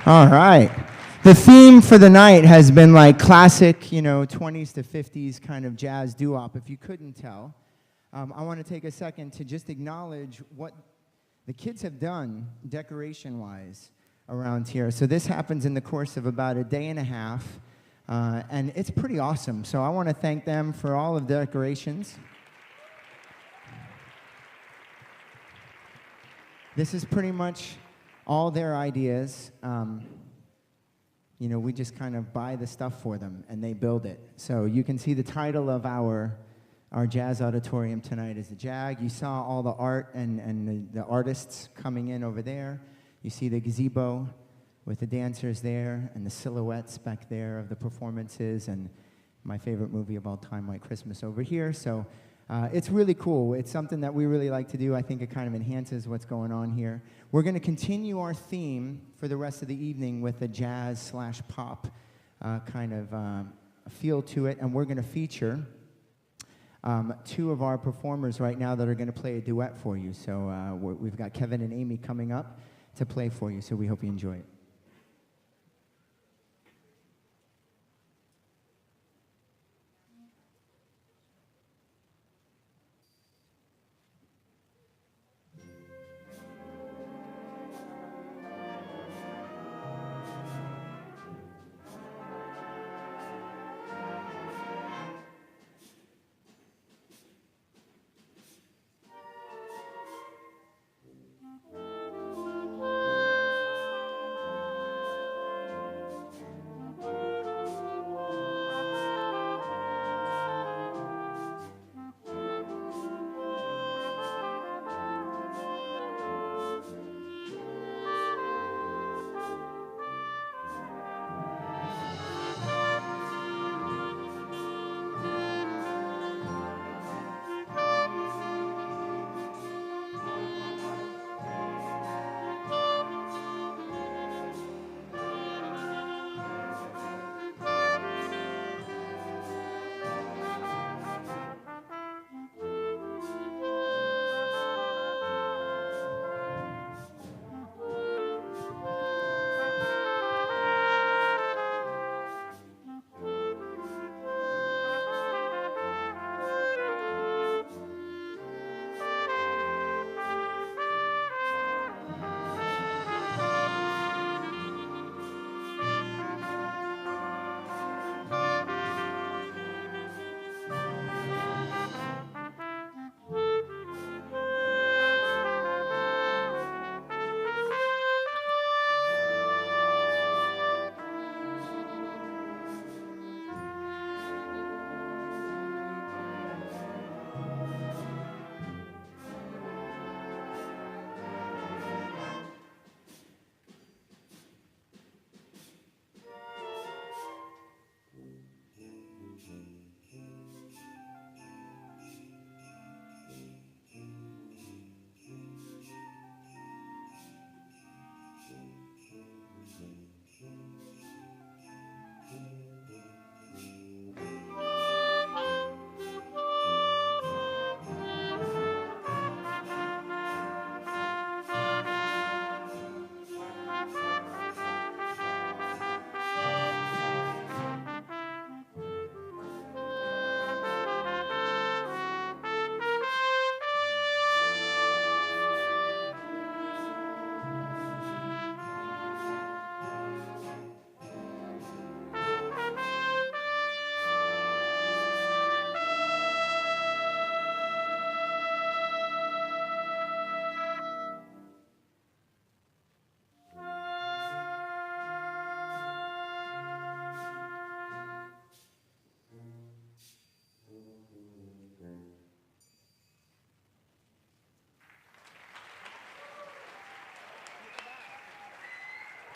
A: All right. The theme for the night has been like classic, 20s to 50s kind of jazz doo-wop. If you couldn't tell, I want to take a second to just acknowledge what the kids have done decoration-wise around here. So this happens in the course of about a day and a half, and it's pretty awesome. So I want to thank them for all of the decorations. This is pretty much all their ideas. We just kind of buy the stuff for them, and they build it. So you can see the title of our jazz auditorium tonight is the JAG. You saw all the art and the artists coming in over there. You see the gazebo with the dancers there and the silhouettes back there of the performances, and my favorite movie of all time, White Christmas, over here. So it's really cool. It's something that we really like to do. I think it kind of enhances what's going on here. We're going to continue our theme for the rest of the evening with a jazz/pop kind of feel to it, and we're going to feature two of our performers right now that are going to play a duet for you. So we've got Kevin and Amy coming up to play for you, so we hope you enjoy it.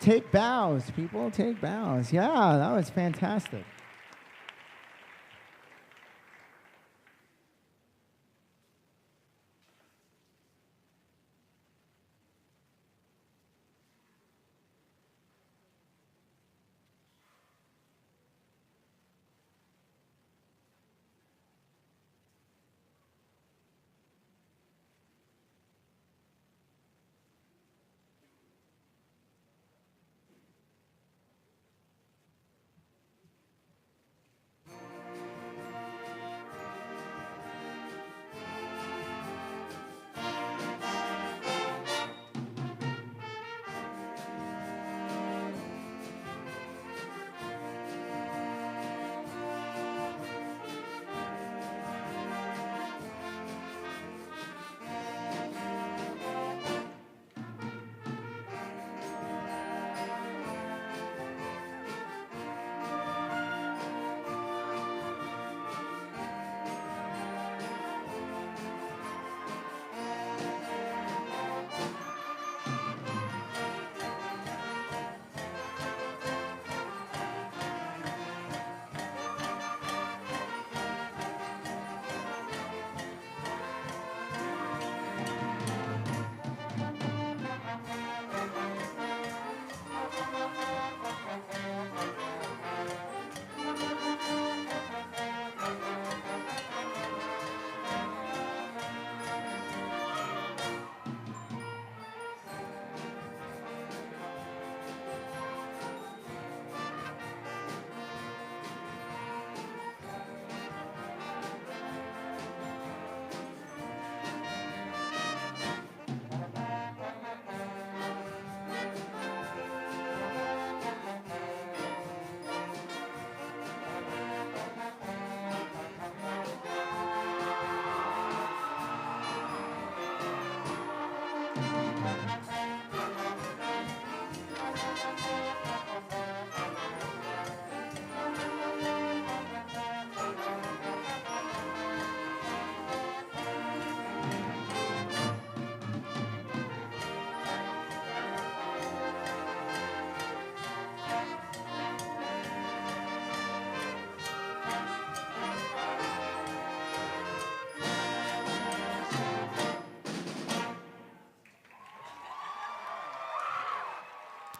A: Take bows, people. Take bows. Yeah, that was fantastic.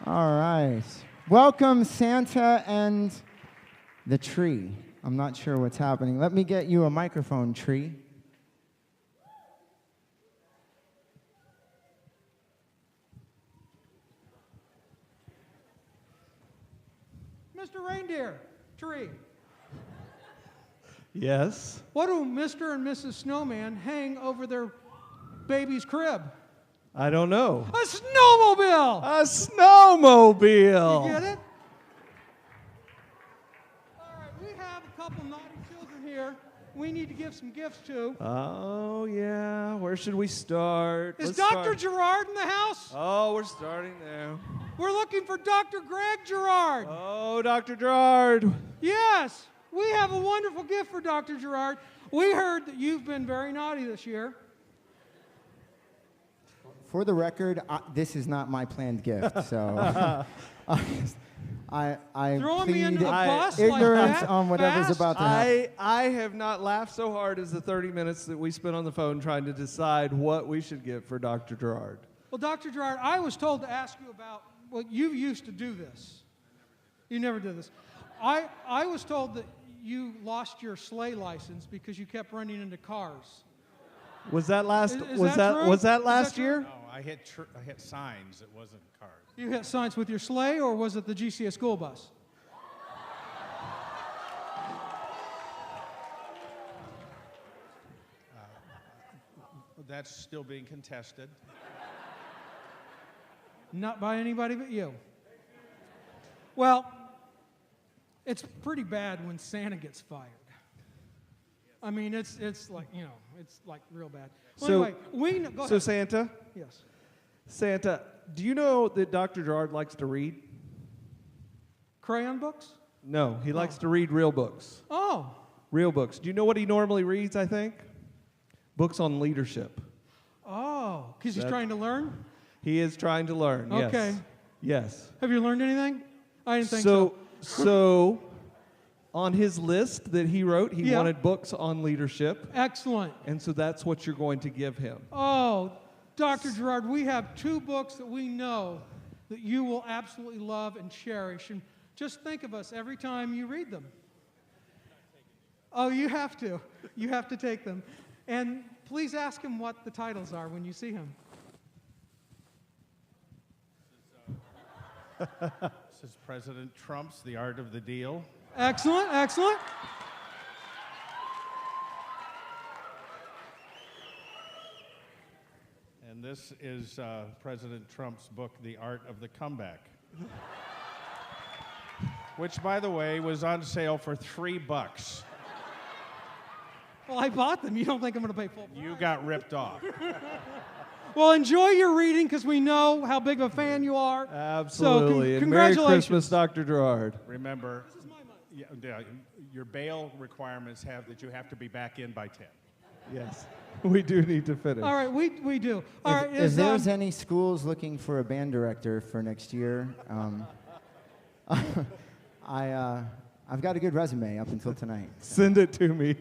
A: All right. Welcome, Santa and the tree. I'm not sure what's happening. Let me get you a microphone, tree.
O: Mr. Reindeer, tree.
K: Yes.
O: What do Mr. and Mrs. Snowman hang over their baby's crib?
K: I don't know.
O: A snowmobile!
K: A snowmobile!
O: You get it? All right, we have a couple naughty children here we need to give some gifts to.
K: Oh, yeah. Where should we start?
O: Is Dr. Gerard in the house?
K: Oh, we're starting there.
O: We're looking for Dr. Greg Gerard.
K: Oh, Dr. Gerard.
O: Yes, we have a wonderful gift for Dr. Gerard. We heard that you've been very naughty this year.
A: For the record, this is not my planned gift, so I
O: Throwing me
A: plead
O: under the bus
A: ignorance
O: like that,
A: on whatever's
O: fast?
A: about to happen.
K: I have not laughed so hard as the 30 minutes that we spent on the phone trying to decide what we should get for Dr. Gerard.
O: Well, Dr. Gerard, I was told to ask you about, well, you used to do this. You never did this. I was told that you lost your sleigh license because you kept running into cars.
K: Was that last?
O: Is
K: was
O: that
K: that
O: true?
K: was that
O: Is
K: last
O: that
K: year?
O: true?
P: No, I hit signs. It wasn't cars.
O: You hit signs with your sleigh, or was it the GCA school bus?
P: That's still being contested.
O: Not by anybody but you. Well, it's pretty bad when Santa gets fired. I mean, it's like, you know, it's like real bad. Well,
K: So,
O: anyway, go
K: so
O: ahead.
K: Santa?
O: Yes.
K: Santa, do you know that Dr. Gerard likes to read?
O: Crayon books?
K: No, he likes to read real books.
O: Oh.
K: Real books. Do you know what he normally reads, I think? Books on leadership.
O: Oh, because he's
K: That-
O: trying to learn?
K: He is trying to learn, yes.
O: Okay.
K: Yes.
O: Have you learned anything? I didn't think so.
K: So, on his list that he wrote, he
O: Yeah.
K: wanted books on leadership.
O: Excellent.
K: And so that's what you're going to give him.
O: Oh, Dr. Gerard, we have two books that we know that you will absolutely love and cherish. And just think of us every time you read them. Oh, you have to. You have to take them. And please ask him what the titles are when you see him.
P: This is President Trump's The Art of the Deal.
O: Excellent, excellent.
P: And this is President Trump's book, The Art of the Comeback. Which, by the way, was on sale for $3.
O: Well, I bought them. You don't think I'm going to pay full price?
P: You got ripped off.
O: Well, enjoy your reading because we know how big of a fan you are.
K: Absolutely.
O: So,
K: And Merry
O: congratulations.
K: Christmas, Dr. Gerard.
P: Remember, your bail requirements have that you have to be back in by 10.
K: Yes. We do need to finish.
O: All right, we do. All right,
A: If there's any schools looking for a band director for next year, I've got a good resume up until tonight.
K: Send it to me.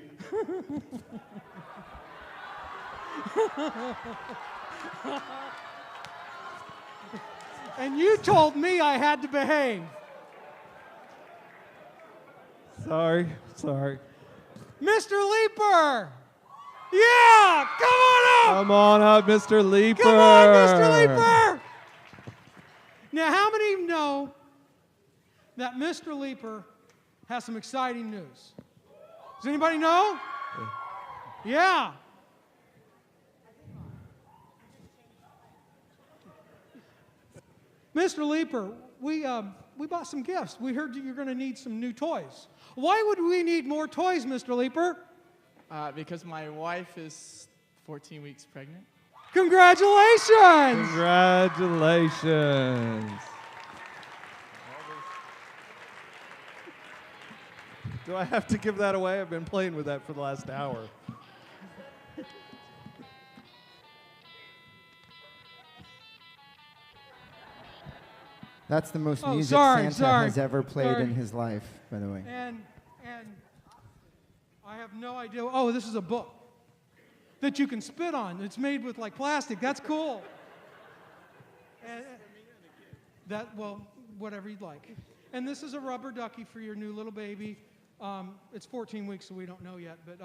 O: And you told me I had to behave.
K: Sorry.
O: Mr. Leeper! Yeah! Come on up!
K: Come on up, Mr. Leeper.
O: Come on, Mr. Leeper! Now, how many of you know that Mr. Leeper has some exciting news? Does anybody know? Yeah. Mr. Leeper, we bought some gifts. We heard that you're going to need some new toys. Why would we need more toys, Mr. Leeper?
G: Because my wife is 14 weeks pregnant.
O: Congratulations!
K: Congratulations. Do I have to give that away? I've been playing with that for the last hour.
A: That's the most music
O: sorry,
A: Santa has ever played
O: sorry.
A: in his life, by the way.
O: And I have no idea. Oh, this is a book that you can spit on. It's made with like plastic. That's cool. And Well, whatever you'd like. And this is a rubber ducky for your new little baby. It's 14 weeks, so we don't know yet. But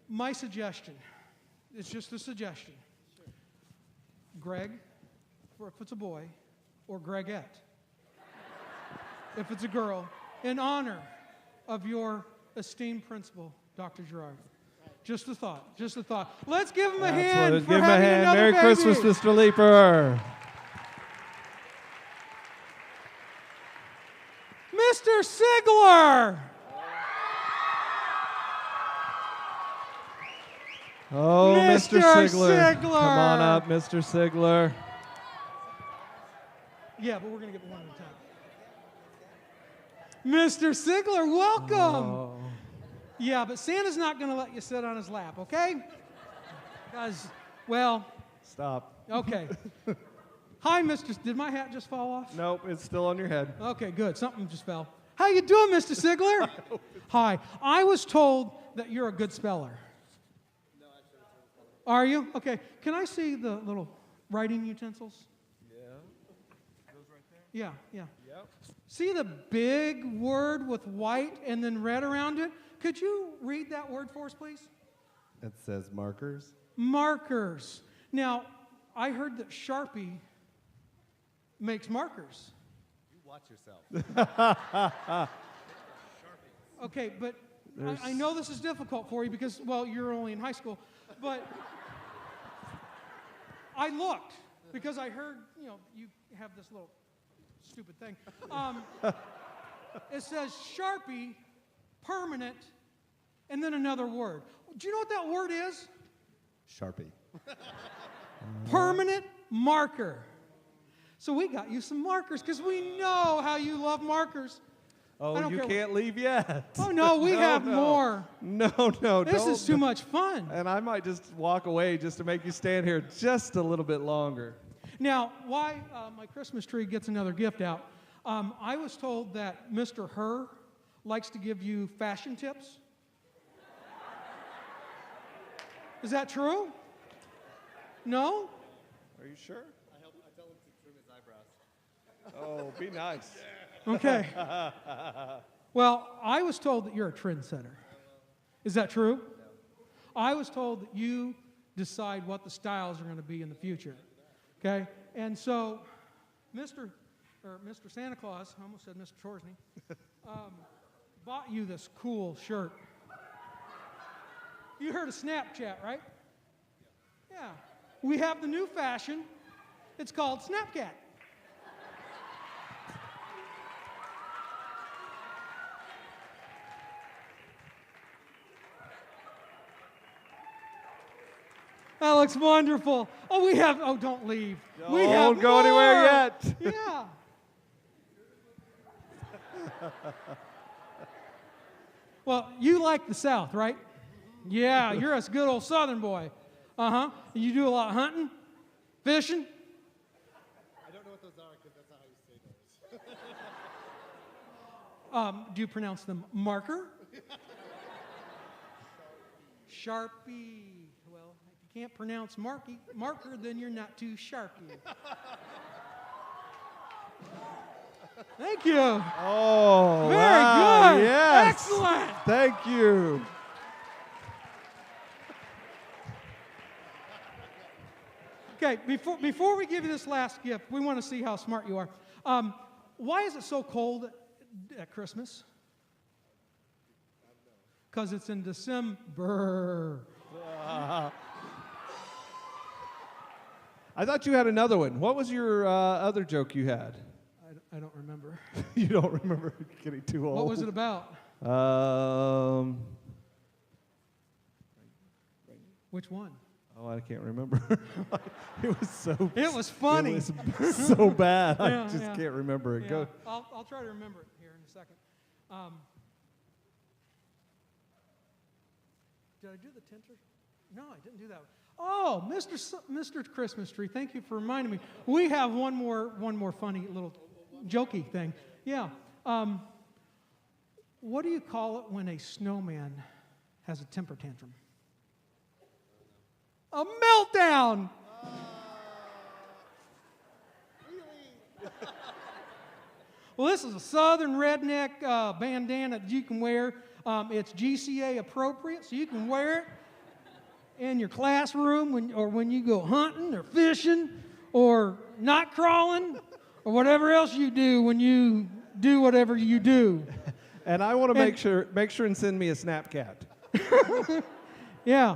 O: my suggestion, it's just a suggestion. Greg, or if it's a boy, or Gregette, if it's a girl, in honor of your esteemed principal, Dr. Gerard. Just a thought. Just a thought. Let's give him a hand for having another
K: Merry
O: baby.
K: Christmas, Mr. Leeper.
O: Mr. Sigler.
K: Oh, Mr. Sigler.
O: Sigler.
K: Come on up, Mr. Sigler.
O: Yeah, but we're going to get one at a time. Mr. Sigler, welcome.
K: Oh.
O: Yeah, but Santa's not going to let you sit on his lap, okay? Because, well...
K: Stop.
O: Okay. Hi, Mr. Did my hat just fall off?
K: Nope, it's still on your head.
O: Okay, good. Something just fell. How you doing, Mr. Sigler? Hi. I was told that you're a good speller. No, actually. Are you? Okay. Can I see the little writing utensils?
K: Yeah. Those right there?
O: Yeah, yeah.
K: Yep.
O: See the big word with white and then red around it? Could you read that word for us, please?
K: It says markers.
O: Markers. Now, I heard that Sharpie makes markers.
K: You watch yourself.
O: Okay, but I know this is difficult for you because, well, you're only in high school, but I looked because I heard, you have this little stupid thing. It says Sharpie, permanent, and then another word. Do you know what that word is?
K: Sharpie.
O: Permanent marker. So we got you some markers because we know how you love markers.
K: Oh, you can't leave yet.
O: Oh, no, we have more.
K: No,
O: This is too much fun.
K: And I might just walk away just to make you stand here just a little bit longer.
O: Now, why my Christmas tree gets another gift out, I was told that Mr. Herr likes to give you fashion tips. Is that true? No?
K: Are you sure? I tell him to trim his eyebrows. Oh, be nice.
O: Okay. Well, I was told that you're a trendsetter. Is that true? No. I was told that you decide what the styles are going to be in the future. Okay? And so, Mr. Santa Claus, I almost said Mr. Chorsney, bought you this cool shirt. You heard of Snapchat, right? Yeah. We have the new fashion. It's called Snapcat. That looks wonderful. Oh, don't leave.
K: Don't go anywhere yet.
O: Yeah. Well, you like the South, right? Yeah, you're a good old Southern boy. Uh-huh. You do a lot of hunting? Fishing?
K: I don't know what those are because that's not how you say those.
O: Do you pronounce them marker? Sharpie. Well, if you can't pronounce marker, then you're not too sharpie. Thank you.
K: Oh,
O: very
K: wow,
O: good.
K: Yes.
O: Excellent.
K: Thank you.
O: Okay, before we give you this last gift, we want to see how smart you are. Why is it so cold at Christmas? Because it's in December.
K: I thought you had another one. What was your other joke you had?
O: I don't remember.
K: You don't remember getting too old?
O: What was it about? Which one?
K: Oh, I can't remember. It was so.
O: It was funny.
K: It was so bad.
O: Yeah,
K: I just can't remember it.
O: Yeah.
K: Go.
O: I'll try to remember it here in a second. Did I do the tinter? No, I didn't do that one. Oh, Mr. Christmas Tree, thank you for reminding me. We have one more funny little jokey thing. Yeah. What do you call it when a snowman has a temper tantrum? A meltdown!
K: Really?
O: Well, this is a Southern redneck bandana that you can wear. It's GCA appropriate, so you can wear it in your classroom or when you go hunting or fishing or knot crawling or whatever else you do when you do whatever you do.
K: And I want to make sure and send me a Snapcat.
O: Yeah.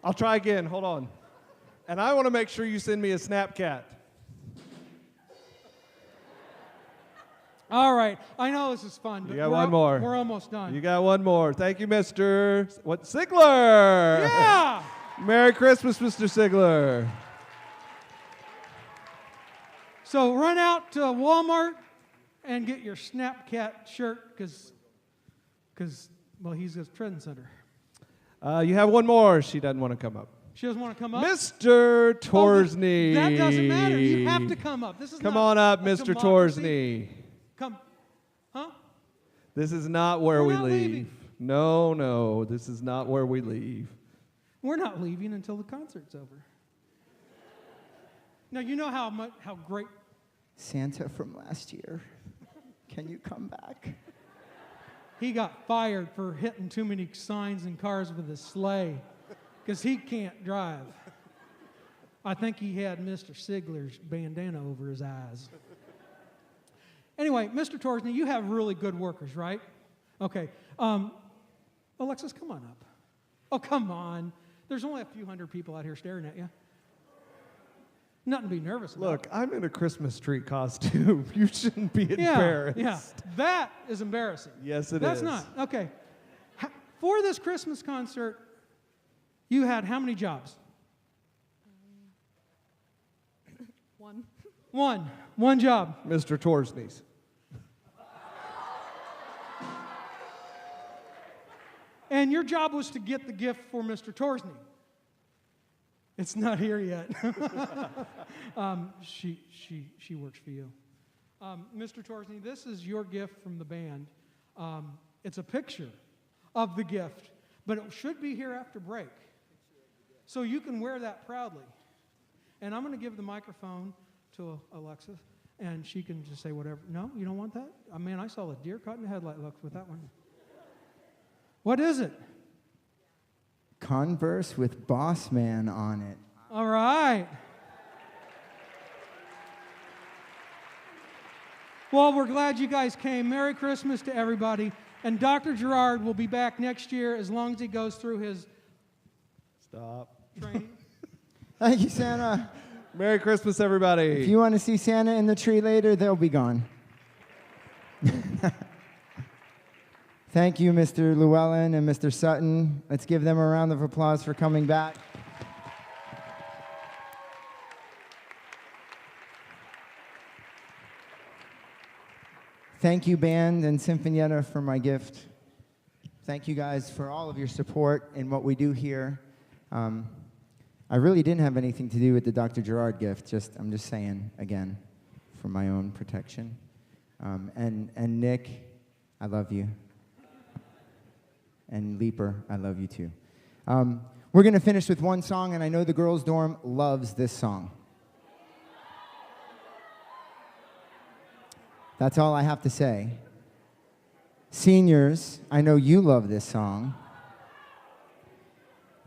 K: I'll try again. Hold on. And I want to make sure you send me a Snapcat.
O: All right. I know this is fun, but
K: You got one more.
O: We're almost done.
K: You got one more. Thank you, Mr. Sigler.
O: Yeah.
K: Merry Christmas, Mr. Sigler.
O: So run out to Walmart and get your Snapcat shirt because he's a trend center.
K: You have one more. She doesn't want to come up.
O: She doesn't want to come up?
K: Mr. Torsney.
O: That doesn't matter. You have to come up. This is
K: Come
O: not
K: on up,
O: a
K: Mr.
O: democracy.
K: Torsney.
O: Come. Huh?
K: This is not where
O: We're
K: we
O: not
K: leave.
O: leaving.
K: No, this is not where we leave.
O: We're not leaving until the concert's over. Now, you know how great...
A: Santa from last year. Can you come back?
O: He got fired for hitting too many signs and cars with his sleigh because he can't drive. I think he had Mr. Sigler's bandana over his eyes. Anyway, Mr. Torsney, you have really good workers, right? Okay. Alexis, come on up. Oh, come on. There's only a few hundred people out here staring at you. Nothing to be nervous about.
K: Look, I'm in a Christmas tree costume. You shouldn't be embarrassed.
O: Yeah, that is embarrassing.
K: Yes, it is.
O: That's not. Okay. For this Christmas concert, you had how many jobs?
C: One.
O: One job.
K: Mr. Torsney's.
O: And your job was to get the gift for Mr. Torsney. It's not here yet. She works for you. Mr. Torsney, this is your gift from the band. It's a picture of the gift, but it should be here after break. So you can wear that proudly. And I'm going to give the microphone to Alexis, and she can just say whatever. No, you don't want that? Man, I saw a deer caught in the headlight look with that one. What is it?
A: Converse with Boss Man on it.
O: All right. Well, we're glad you guys came. Merry Christmas to everybody. And Dr. Gerard will be back next year as long as he goes through his training.
A: Thank you, Santa.
K: Merry Christmas, everybody.
A: If you want to see Santa in the tree later, they'll be gone. Thank you, Mr. Llewellyn and Mr. Sutton. Let's give them a round of applause for coming back. Thank you, band and Sinfonietta, for my gift. Thank you guys for all of your support in what we do here. I really didn't have anything to do with the Dr. Gerard gift. I'm just saying, again, for my own protection. And Nick, I love you. And Leaper, I love you too. We're going to finish with one song, and I know the girls' dorm loves this song. That's all I have to say. Seniors, I know you love this song.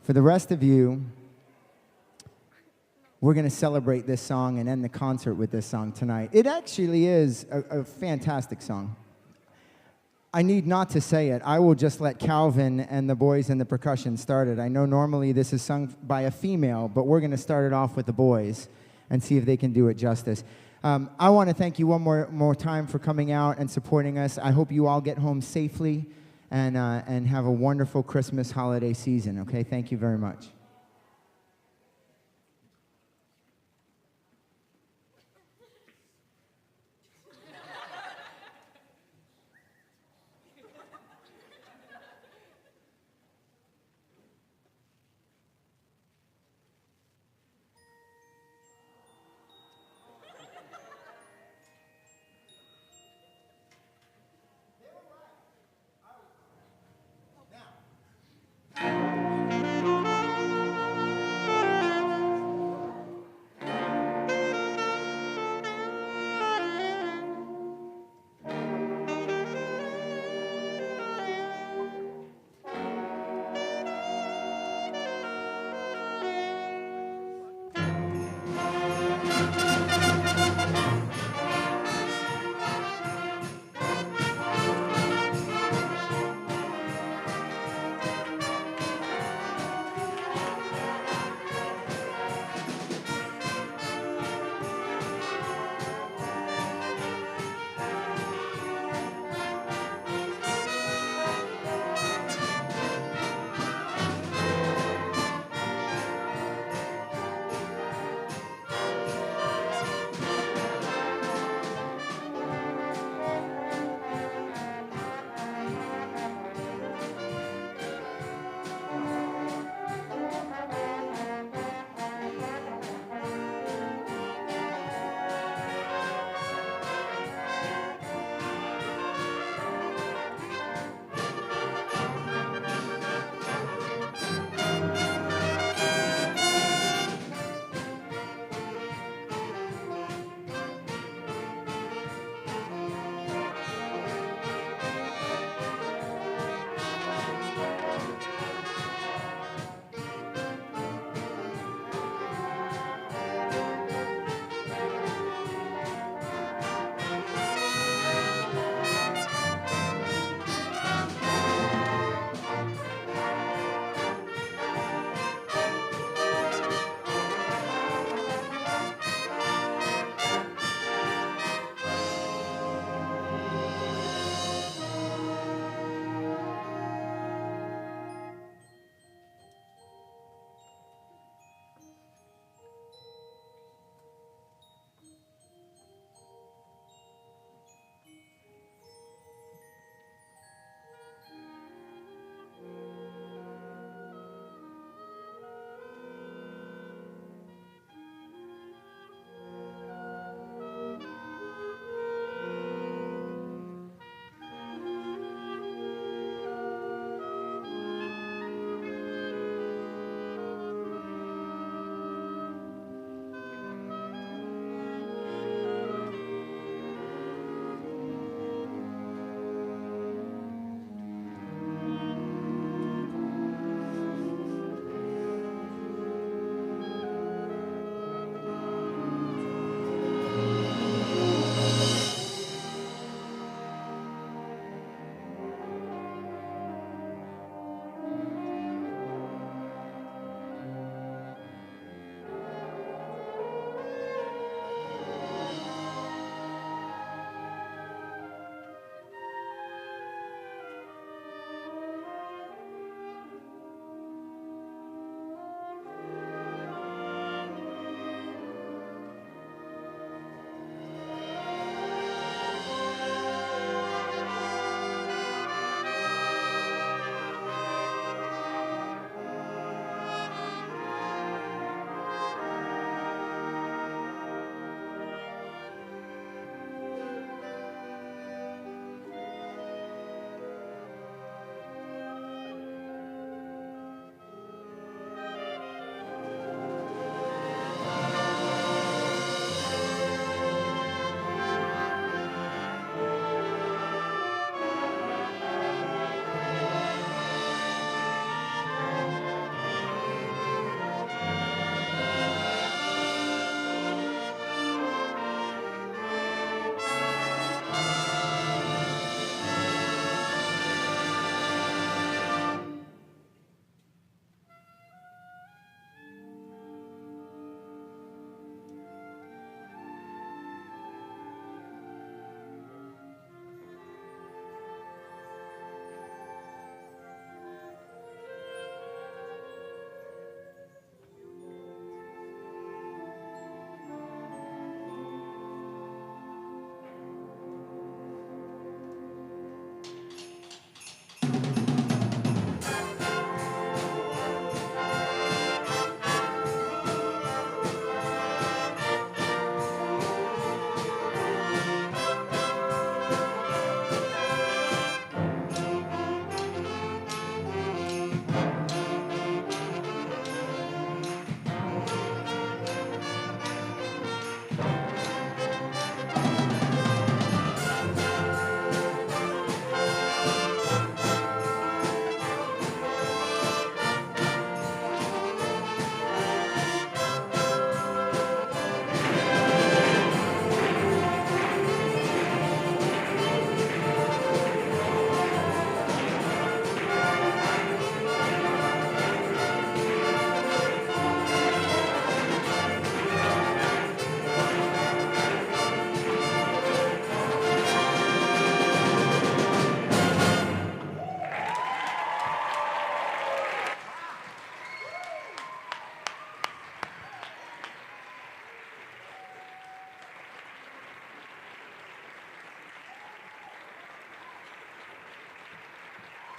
A: For the rest of you, we're going to celebrate this song and end the concert with this song tonight. It actually is a fantastic song. I need not to say it. I will just let Calvin and the boys and the percussion start it. I know normally this is sung by a female, but we're going to start it off with the boys and see if they can do it justice. I want to thank you one more time for coming out and supporting us. I hope you all get home safely and have a wonderful Christmas holiday season, okay? Thank you very much.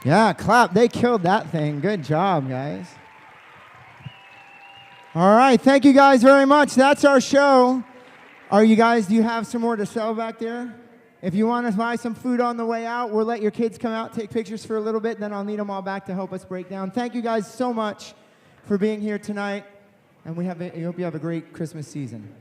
A: Yeah, clap. They killed that thing. Good job, guys. All right, thank you guys very much. That's our show. Do you have some more to sell back there? If you want to buy some food on the way out, we'll let your kids come out, take pictures for a little bit, then I'll need them all back to help us break down. Thank you guys so much for being here tonight, and I hope you have a great Christmas season.